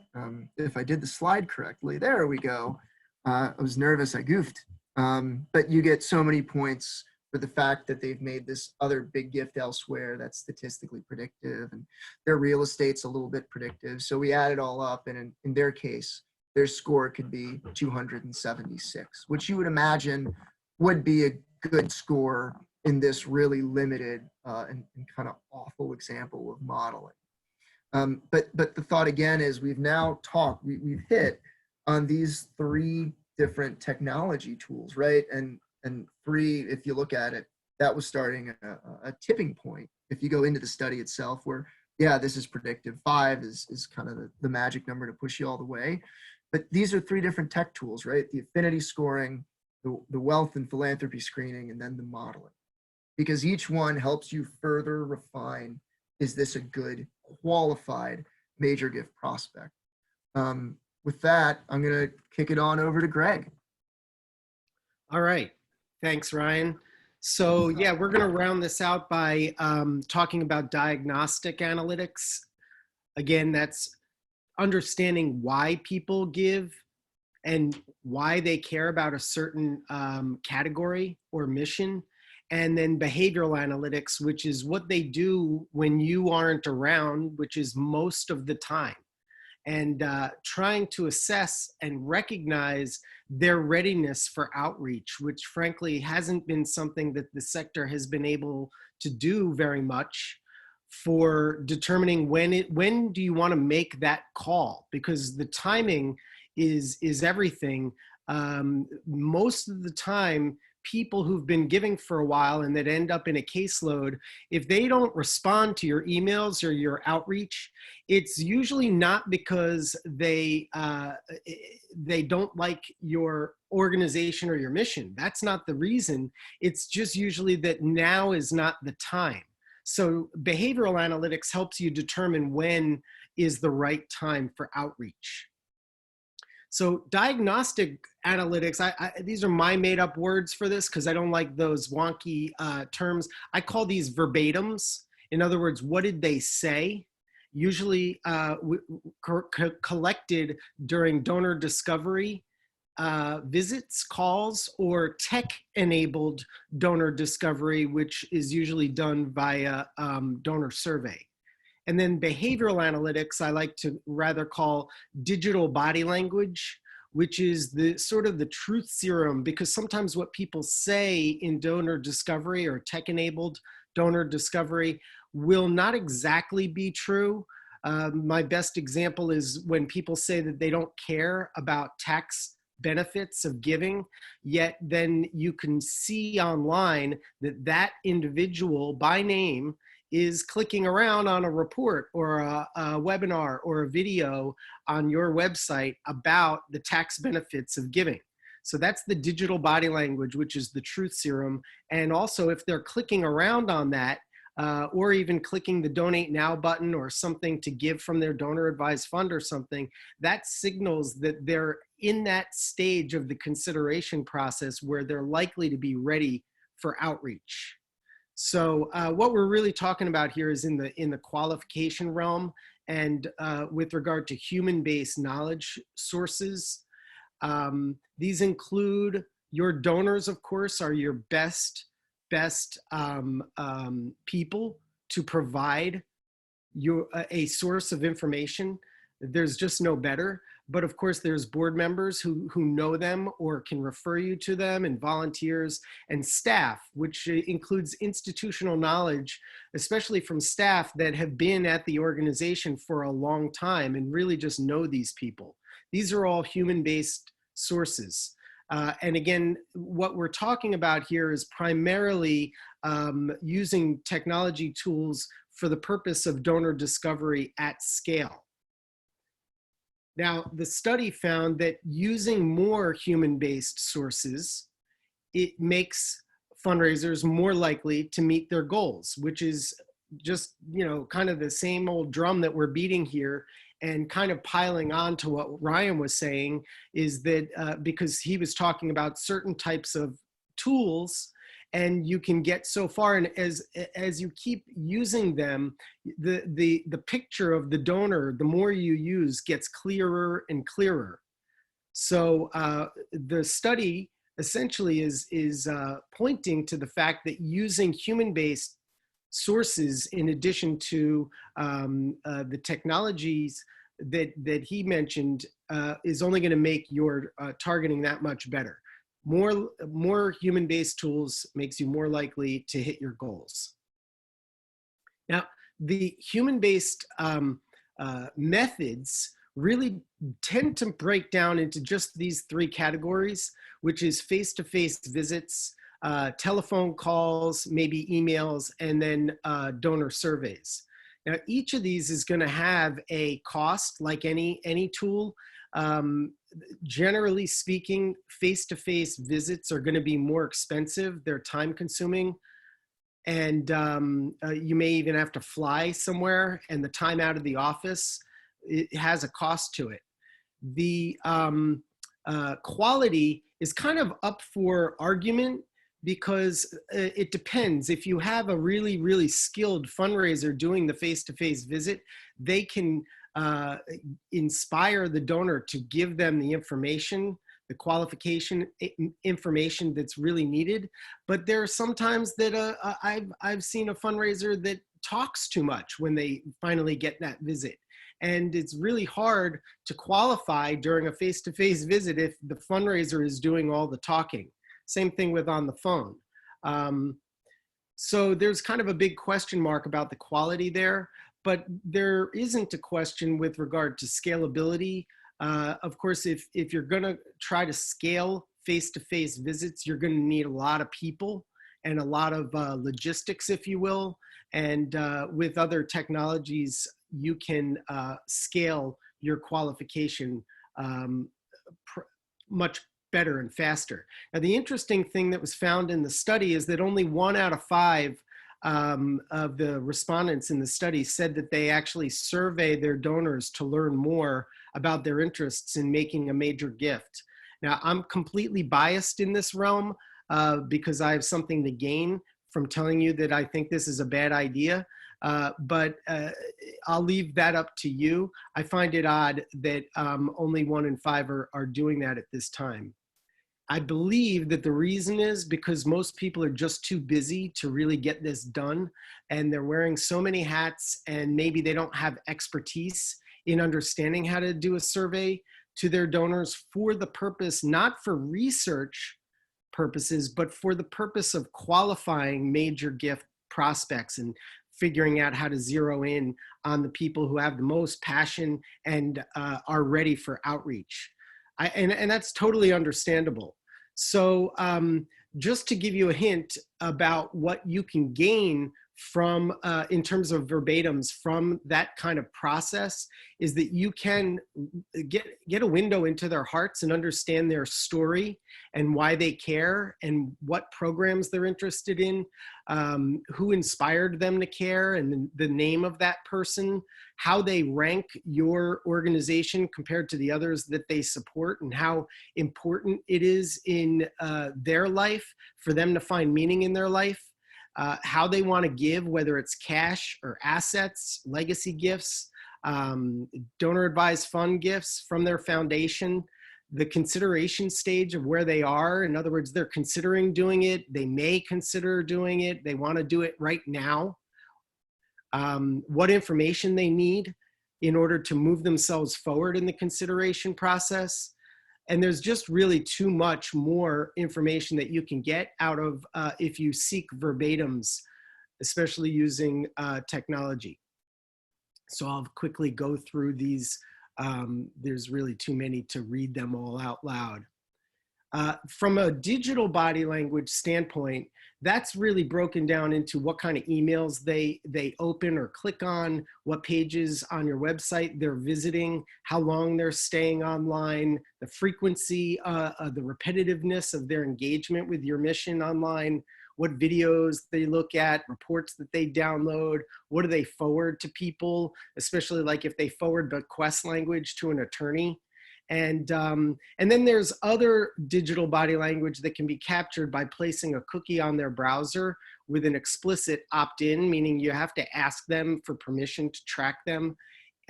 if I did the slide correctly, there we go. I was nervous, I goofed. But you get so many points for the fact that they've made this other big gift elsewhere that's statistically predictive, and their real estate's a little bit predictive. So we add it all up, and in their case, their score could be 276, which you would imagine would be a good score in this really limited and kind of awful example of modeling. But the thought again is we've now talked, we've hit on these 3 different technology tools, right? And 3, if you look at it, that was starting a tipping point. If you go into the study itself where, yeah, this is predictive. 5 is kind of the magic number to push you all the way. But these are 3 different tech tools, right? The affinity scoring, the wealth and philanthropy screening, and then the modeling. Because each one helps you further refine, is this a good qualified major gift prospect? With that, I'm going to kick it on over to Greg. All right. Thanks, Ryan. So yeah, we're going to round this out by talking about diagnostic analytics. Again, that's understanding why people give and why they care about a certain category or mission. And then behavioral analytics, which is what they do when you aren't around, which is most of the time. And trying to assess and recognize their readiness for outreach, which frankly hasn't been something that the sector has been able to do very much for determining when do you want to make that call, because the timing is everything. Most of the time, people who've been giving for a while and that end up in a caseload, if they don't respond to your emails or your outreach, it's usually not because they don't like your organization or your mission. That's not the reason. It's just usually that now is not the time. So behavioral analytics helps you determine when is the right time for outreach. So diagnostic analytics, these are my made up words for this because I don't like those wonky terms. I call these verbatims. In other words, what did they say? Usually collected during donor discovery visits, calls, or tech-enabled donor discovery, which is usually done via donor survey. And then behavioral analytics, I like to rather call digital body language, which is the sort of the truth serum, because sometimes what people say in donor discovery or tech-enabled donor discovery will not exactly be true. My best example is when people say that they don't care about tax benefits of giving, yet then you can see online that that individual by name is clicking around on a report or a webinar or a video on your website about the tax benefits of giving. So that's the digital body language, which is the truth serum. And also if they're clicking around on that, or even clicking the donate now button or something to give from their donor advised fund or something, that signals that they're in that stage of the consideration process where they're likely to be ready for outreach. So what we're really talking about here is in the qualification realm, and with regard to human-based knowledge sources. These include your donors, of course, are your best people to provide a source of information. There's just no better. But of course, there's board members who know them or can refer you to them, and volunteers and staff, which includes institutional knowledge, especially from staff that have been at the organization for a long time and really just know these people. These are all human-based sources. And again, what we're talking about here is primarily using technology tools for the purpose of donor discovery at scale. Now, the study found that using more human-based sources, it makes fundraisers more likely to meet their goals, which is just, kind of the same old drum that we're beating here. And kind of piling on to what Ryan was saying is that because he was talking about certain types of tools, and you can get so far, and as you keep using them, the picture of the donor, the more you use, gets clearer and clearer. So the study essentially is pointing to the fact that using human-based sources in addition to the technologies that he mentioned is only going to make your targeting that much better. More human-based tools makes you more likely to hit your goals. Now, the human-based methods really tend to break down into just these three categories, which is face-to-face visits, telephone calls, maybe emails, and then donor surveys. Now, each of these is going to have a cost, like any tool. Generally speaking, face-to-face visits are going to be more expensive. They're time-consuming, and you may even have to fly somewhere, and the time out of the office, it has a cost to it. The quality is kind of up for argument, because it depends. If you have a really, really skilled fundraiser doing the face-to-face visit, they can inspire the donor to give them the information, the qualification information that's really needed. But there are sometimes that I've seen a fundraiser that talks too much when they finally get that visit. And it's really hard to qualify during a face-to-face visit if the fundraiser is doing all the talking. Same thing with on the phone. So there's kind of a big question mark about the quality there, but there isn't a question with regard to scalability. Of course, if you're gonna try to scale face-to-face visits, you're gonna need a lot of people and a lot of logistics, if you will. And with other technologies, you can scale your qualification much better and faster. Now, the interesting thing that was found in the study is that only 1 out of 5 of the respondents in the study said that they actually survey their donors to learn more about their interests in making a major gift. Now, I'm completely biased in this realm because I have something to gain from telling you that I think this is a bad idea. But I'll leave that up to you. I find it odd that only 1 in 5 are doing that at this time. I believe that the reason is because most people are just too busy to really get this done, and they're wearing so many hats, and maybe they don't have expertise in understanding how to do a survey to their donors for the purpose, not for research purposes, but for the purpose of qualifying major gift prospects and figuring out how to zero in on the people who have the most passion and are ready for outreach. And that's totally understandable. So just to give you a hint about what you can gain from, in terms of verbatims from that kind of process, is that you can get a window into their hearts and understand their story and why they care and what programs they're interested in, who inspired them to care and the name of that person, how they rank your organization compared to the others that they support, and how important it is in their life for them to find meaning in their life. How they want to give, whether it's cash or assets, legacy gifts, donor advised fund gifts from their foundation, the consideration stage of where they are. In other words, they're considering doing it. They may consider doing it. They want to do it right now. What information they need in order to move themselves forward in the consideration process. And there's just really too much more information that you can get out of if you seek verbatims, especially using technology. So I'll quickly go through these. There's really too many to read them all out loud. From a digital body language standpoint, that's really broken down into what kind of emails they open or click on, what pages on your website they're visiting, how long they're staying online, the frequency, the repetitiveness of their engagement with your mission online, what videos they look at, reports that they download, what do they forward to people, especially like if they forward bequest language to an attorney. And then there's other digital body language that can be captured by placing a cookie on their browser with an explicit opt-in, meaning you have to ask them for permission to track them.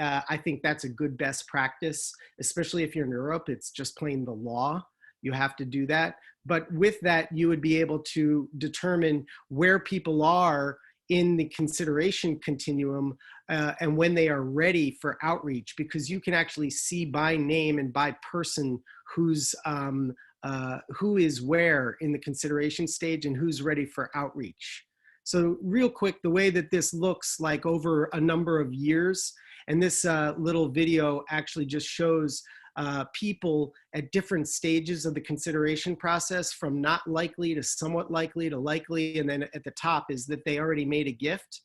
I think that's a good best practice, especially if you're in Europe. It's just plain the law. You have to do that. But with that, you would be able to determine where people are in the consideration continuum and when they are ready for outreach, because you can actually see by name and by person who is where in the consideration stage and who's ready for outreach. So real quick, the way that this looks like over a number of years, and this little video actually just shows people at different stages of the consideration process, from not likely to somewhat likely to likely, and then at the top is that they already made a gift.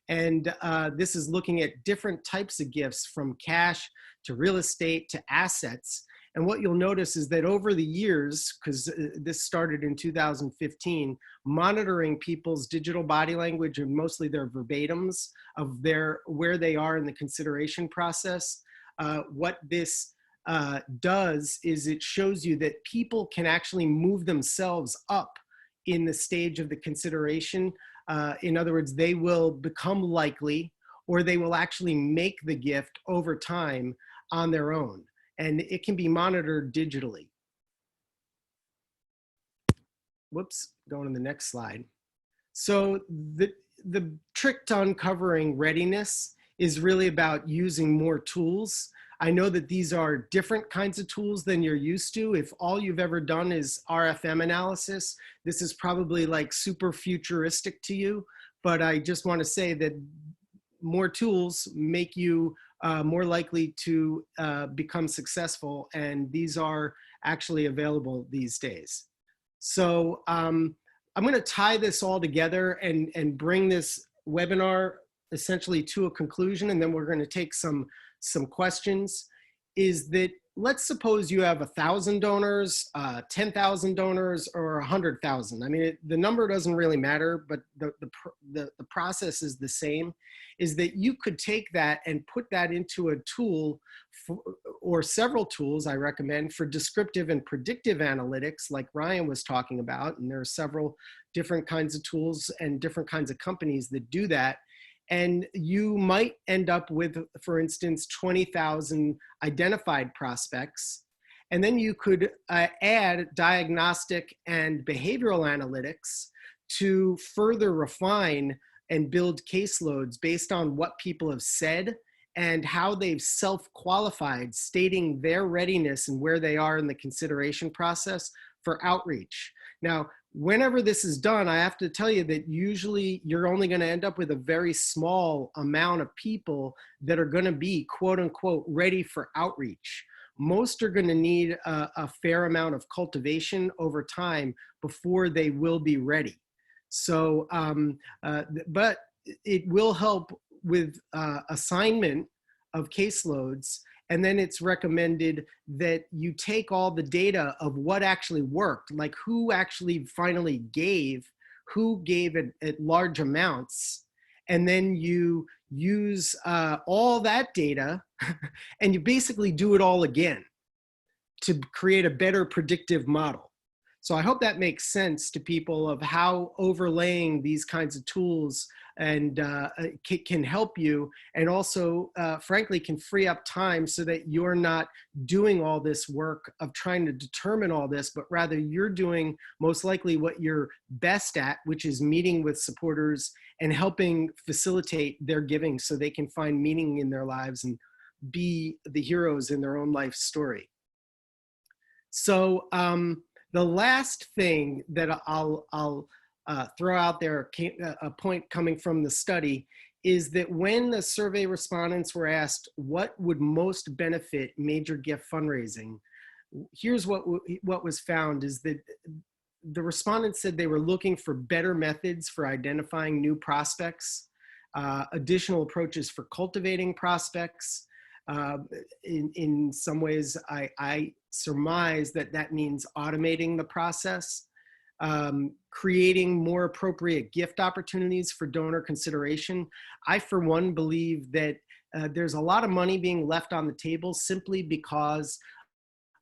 And this is looking at different types of gifts, from cash to real estate to assets. And what you'll notice is that over the years, because this started in 2015, monitoring people's digital body language and mostly their verbatims of where they are in the consideration process, what this does is it shows you that people can actually move themselves up in the stage of the consideration. In other words, they will become likely, or they will actually make the gift over time on their own. And it can be monitored digitally. Whoops, going to the next slide. So the trick to uncovering readiness is really about using more tools. I know that these are different kinds of tools than you're used to. If all you've ever done is RFM analysis, this is probably like super futuristic to you, but I just want to say that more tools make you more likely to become successful, and these are actually available these days. So I'm going to tie this all together and bring this webinar essentially to a conclusion, and then we're going to take some questions. Is that, let's suppose you have 1,000 donors, 10,000 donors, or 100,000. I mean, the number doesn't really matter, but the process is the same. Is that you could take that and put that into a tool or several tools I recommend for descriptive and predictive analytics, like Ryan was talking about. And there are several different kinds of tools and different kinds of companies that do that. And you might end up with, for instance, 20,000 identified prospects. And then you could add diagnostic and behavioral analytics to further refine and build caseloads based on what people have said and how they've self-qualified, stating their readiness and where they are in the consideration process for outreach. Now, whenever this is done, I have to tell you that usually you're only going to end up with a very small amount of people that are going to be, quote unquote, ready for outreach. most are going to need a fair amount of cultivation over time before they will be ready. So, but it will help with assignment of caseloads. And then it's recommended that you take all the data of what actually worked, like who actually finally gave, who gave at large amounts, and then you use all that data and you basically do it all again to create a better predictive model. So I hope that makes sense to people of how overlaying these kinds of tools and can help you, and also, frankly, can free up time so that you're not doing all this work of trying to determine all this, but rather you're doing most likely what you're best at, which is meeting with supporters and helping facilitate their giving so they can find meaning in their lives and be the heroes in their own life story. So the last thing that I'll throw out there, a point coming from the study, is that when the survey respondents were asked what would most benefit major gift fundraising, here's what was found is that the respondents said they were looking for better methods for identifying new prospects, additional approaches for cultivating prospects. In some ways, I surmise that means automating the process, creating more appropriate gift opportunities for donor consideration. I, for one, believe that there's a lot of money being left on the table simply because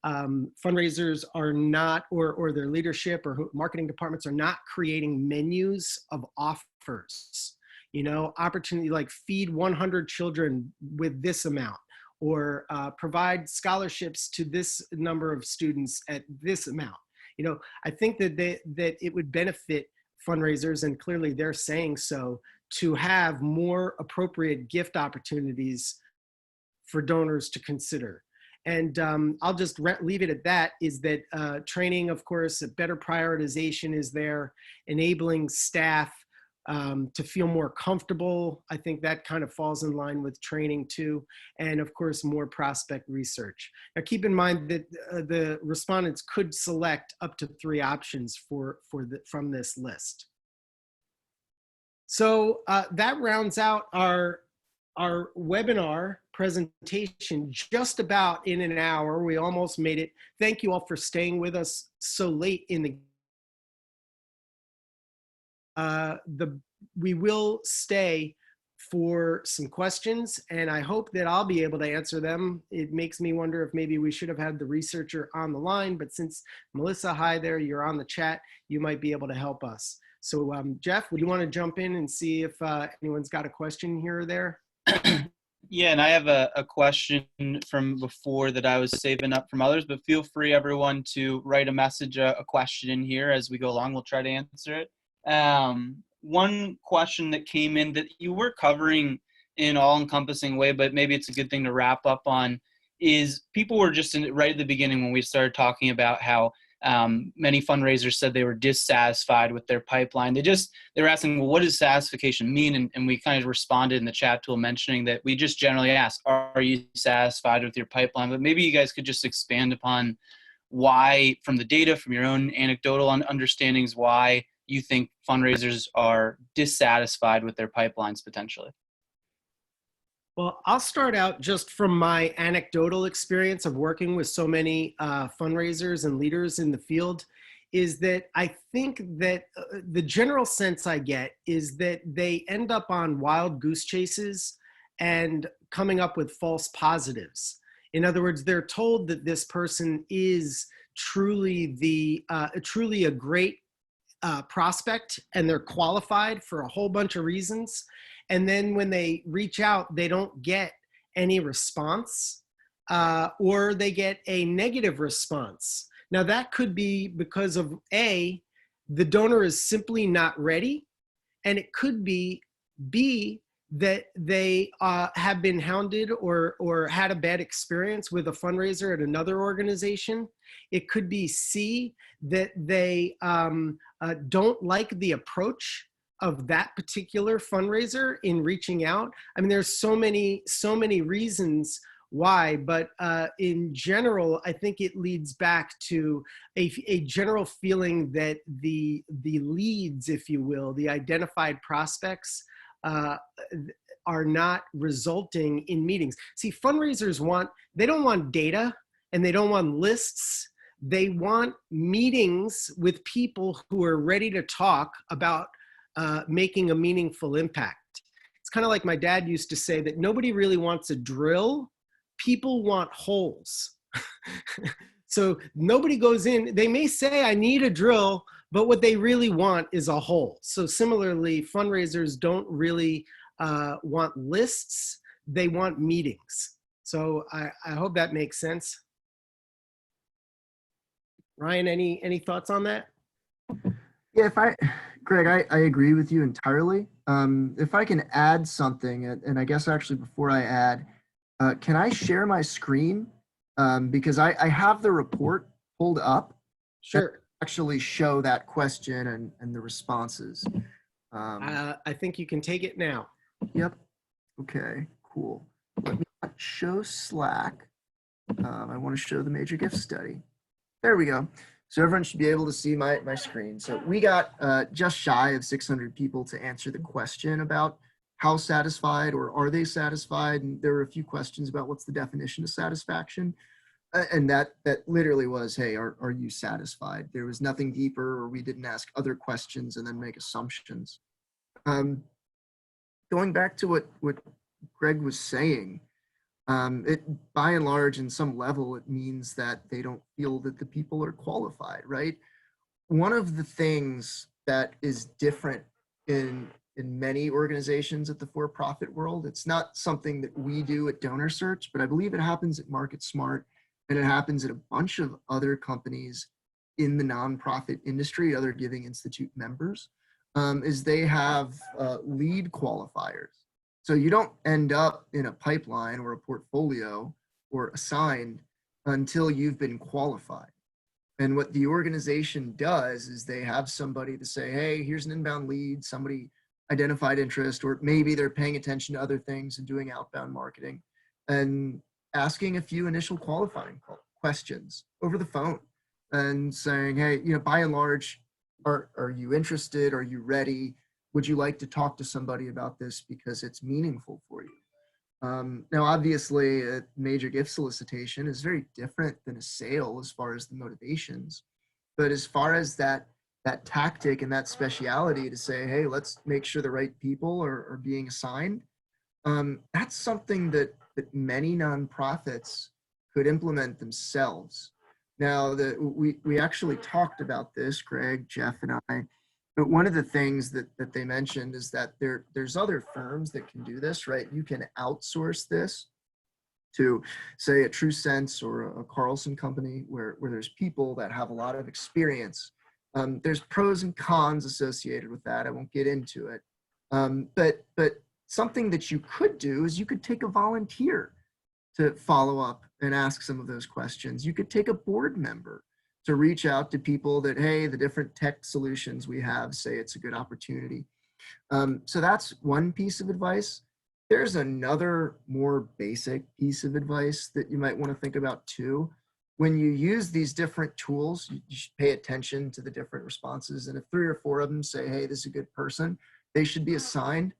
fundraisers are not, or their leadership or marketing departments are not creating menus of offers. You know, opportunity like feed 100 children with this amount, or provide scholarships to this number of students at this amount. You know, I think that that it would benefit fundraisers, and clearly they're saying so, to have more appropriate gift opportunities for donors to consider. And I'll just leave it at that, is that training, of course, a better prioritization is there, enabling staff to feel more comfortable. I think that kind of falls in line with training too. And of course, more prospect research. Now keep in mind that the respondents could select up to 3 options from this list. So that rounds out our webinar presentation, just about in an hour. We almost made it. Thank you all for staying with us so late in the we will stay for some questions, and I hope that I'll be able to answer them. It makes me wonder if maybe we should have had the researcher on the line, but since Melissa, hi there, you're on the chat, you might be able to help us. So Jeff, would you want to jump in and see if anyone's got a question here or there? Yeah, and I have a question from before that I was saving up from others, but feel free, everyone, to write a message, a question in here as we go along. We'll try to answer it. One question that came in that you were covering in an all-encompassing way, but maybe it's a good thing to wrap up on, is people were just right at the beginning when we started talking about how many fundraisers said they were dissatisfied with their pipeline. They were asking, well, what does satisfaction mean? And we kind of responded in the chat tool mentioning that we just generally ask, are you satisfied with your pipeline? But maybe you guys could just expand upon why, from the data, from your own anecdotal understandings, why you think fundraisers are dissatisfied with their pipelines potentially. Well, I'll start out just from my anecdotal experience of working with so many fundraisers and leaders in the field, is that I think that the general sense I get is that they end up on wild goose chases and coming up with false positives. In other words, they're told that this person is truly truly a great prospect, and they're qualified for a whole bunch of reasons. And then when they reach out, they don't get any response, or they get a negative response. Now that could be because of A, the donor is simply not ready, and it could be B, that they have been hounded or had a bad experience with a fundraiser at another organization. It could be C, that they don't like the approach of that particular fundraiser in reaching out. I mean, there's so many reasons why, but in general, I think it leads back to a general feeling that the leads, if you will, the identified prospects, are not resulting in meetings. See, fundraisers they don't want data and they don't want lists. They want meetings with people who are ready to talk about making a meaningful impact. It's kind of like my dad used to say that nobody really wants a drill. People want holes. So nobody goes in, they may say, I need a drill, but what they really want is a hole. So similarly, fundraisers don't really want lists, they want meetings. So I hope that makes sense. Ryan, any thoughts on that? Yeah, Greg, I agree with you entirely. If I can add something, and I guess actually before I add, can I share my screen? Because I have the report pulled up. Sure. Actually show that question and the responses. I think you can take it now. Yep. Okay, cool. Let me not show Slack. I want to show the major gift study. There we go. So everyone should be able to see my screen. So we got just shy of 600 people to answer the question about how satisfied or are they satisfied? And there were a few questions about what's the definition of satisfaction. And that literally was, hey, are you satisfied? There was nothing deeper, or we didn't ask other questions and then make assumptions. Going back to what Greg was saying, it by and large, in some level, it means that they don't feel that the people are qualified, right? One of the things that is different in many organizations at the for-profit world, it's not something that we do at Donor Search, but I believe it happens at Market Smart, and it happens at a bunch of other companies in the nonprofit industry, other Giving Institute members, is they have lead qualifiers. So you don't end up in a pipeline or a portfolio or assigned until you've been qualified. And what the organization does is they have somebody to say, hey, here's an inbound lead, somebody identified interest, or maybe they're paying attention to other things and doing outbound marketing and asking a few initial qualifying questions over the phone and saying, hey, by and large, are you interested? Are you ready? Would you like to talk to somebody about this because it's meaningful for you? Now, obviously, a major gift solicitation is very different than a sale as far as the motivations. But as far as that tactic and that speciality to say, hey, let's make sure the right people are being assigned, that's something that many nonprofits could implement themselves. Now, we actually talked about this, Greg, Jeff, and I. But one of the things that they mentioned is that there's other firms that can do this, right? You can outsource this to, say, a True Sense or a Carlson company where there's people that have a lot of experience. There's pros and cons associated with that. I won't get into it. But something that you could do is you could take a volunteer to follow up and ask some of those questions. You could take a board member to reach out to people that, hey, the different tech solutions we have say it's a good opportunity. So that's one piece of advice. There's another more basic piece of advice that you might want to think about too. When you use these different tools, you should pay attention to the different responses. And if 3 or 4 of them say, hey, this is a good person, they should be assigned.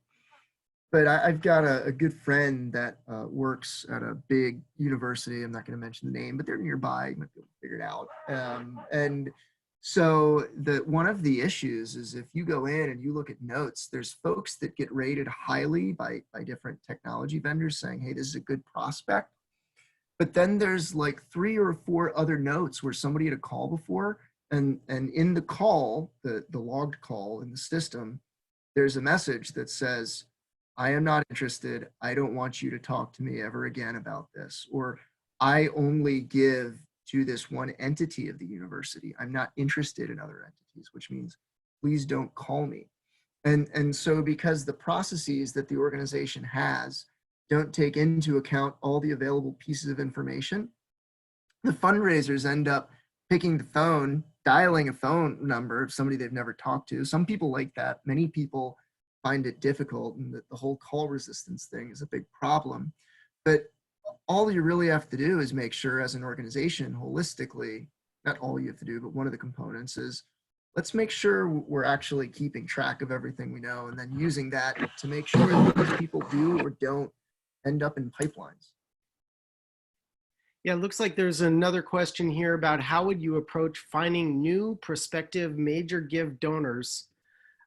But I've got a good friend that works at a big university. I'm not going to mention the name, but they're nearby. You might be able to figure it out. And so one of the issues is if you go in and you look at notes, there's folks that get rated highly by different technology vendors saying, hey, this is a good prospect. But then there's like 3 or 4 other notes where somebody had a call before. And in the call, the logged call in the system, there's a message that says, I am not interested. I don't want you to talk to me ever again about this. Or I only give to this one entity of the university. I'm not interested in other entities, which means please don't call me. And so because the processes that the organization has don't take into account all the available pieces of information, the fundraisers end up picking the phone, dialing a phone number of somebody they've never talked to. Some people like that. Many people find it difficult, and the whole call resistance thing is a big problem. But all you really have to do is make sure as an organization holistically, not all you have to do, but one of the components is let's make sure we're actually keeping track of everything we know and then using that to make sure that these people do or don't end up in pipelines. Yeah, it looks like there's another question here about how would you approach finding new prospective major give donors?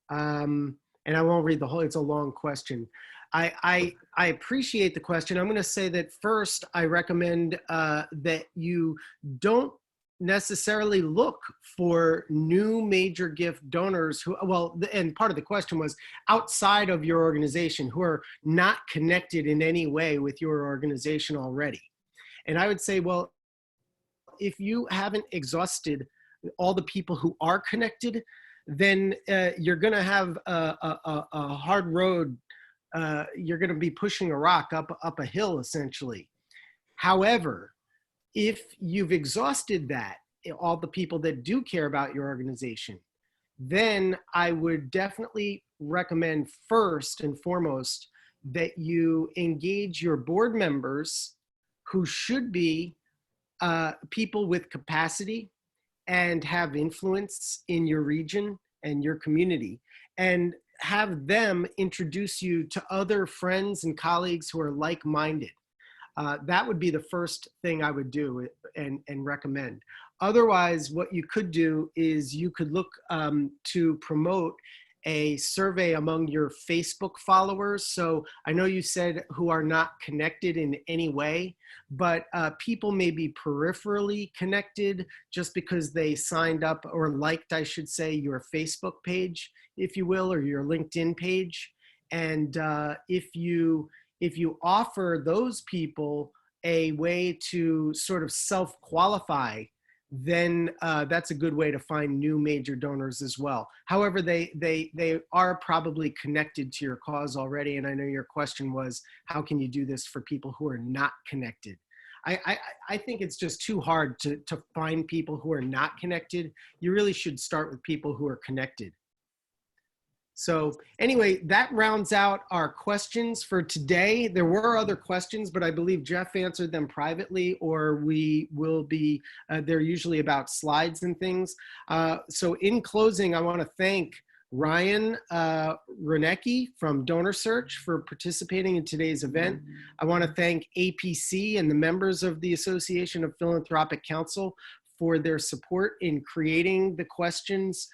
And I won't read the whole, it's a long question. I appreciate the question. I'm going to say that first, I recommend that you don't necessarily look for new major gift donors who, well, and part of the question was outside of your organization who are not connected in any way with your organization already. And I would say, well, if you haven't exhausted all the people who are connected, then you're going to have a hard road. You're going to be pushing a rock up a hill, essentially. However, if you've exhausted that, all the people that do care about your organization, then I would definitely recommend first and foremost that you engage your board members who should be people with capacity and have influence in your region and your community, and have them introduce you to other friends and colleagues who are like-minded. That would be the first thing I would do and recommend. Otherwise, what you could do is you could look to promote a survey among your Facebook followers. So I know you said who are not connected in any way, but people may be peripherally connected just because they signed up or liked, I should say, your Facebook page, if you will, or your LinkedIn page. And if you offer those people a way to sort of self-qualify, then that's a good way to find new major donors as well. However, they are probably connected to your cause already. And I know your question was, how can you do this for people who are not connected? I think it's just too hard to find people who are not connected. You really should start with people who are connected. So anyway, that rounds out our questions for today. There were other questions, but I believe Jeff answered them privately, or we will be, they're usually about slides and things. So in closing, I want to thank Ryan Renecki from Donor Search for participating in today's event. I want to thank APC and the members of the Association of Philanthropic Counsel for their support in creating the questions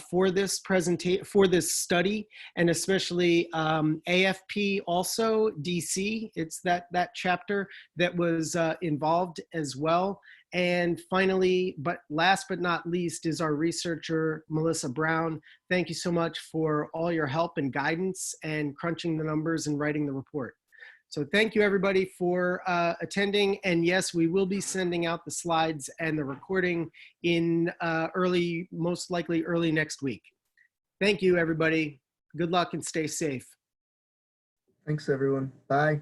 for this presentation, for this study, and especially AFP also, DC, it's that chapter that was involved as well. And finally, but last but not least, is our researcher, Melissa Brown. Thank you so much for all your help and guidance and crunching the numbers and writing the report. So thank you everybody for attending. And yes, we will be sending out the slides and the recording in most likely early next week. Thank you everybody. Good luck and stay safe. Thanks everyone. Bye.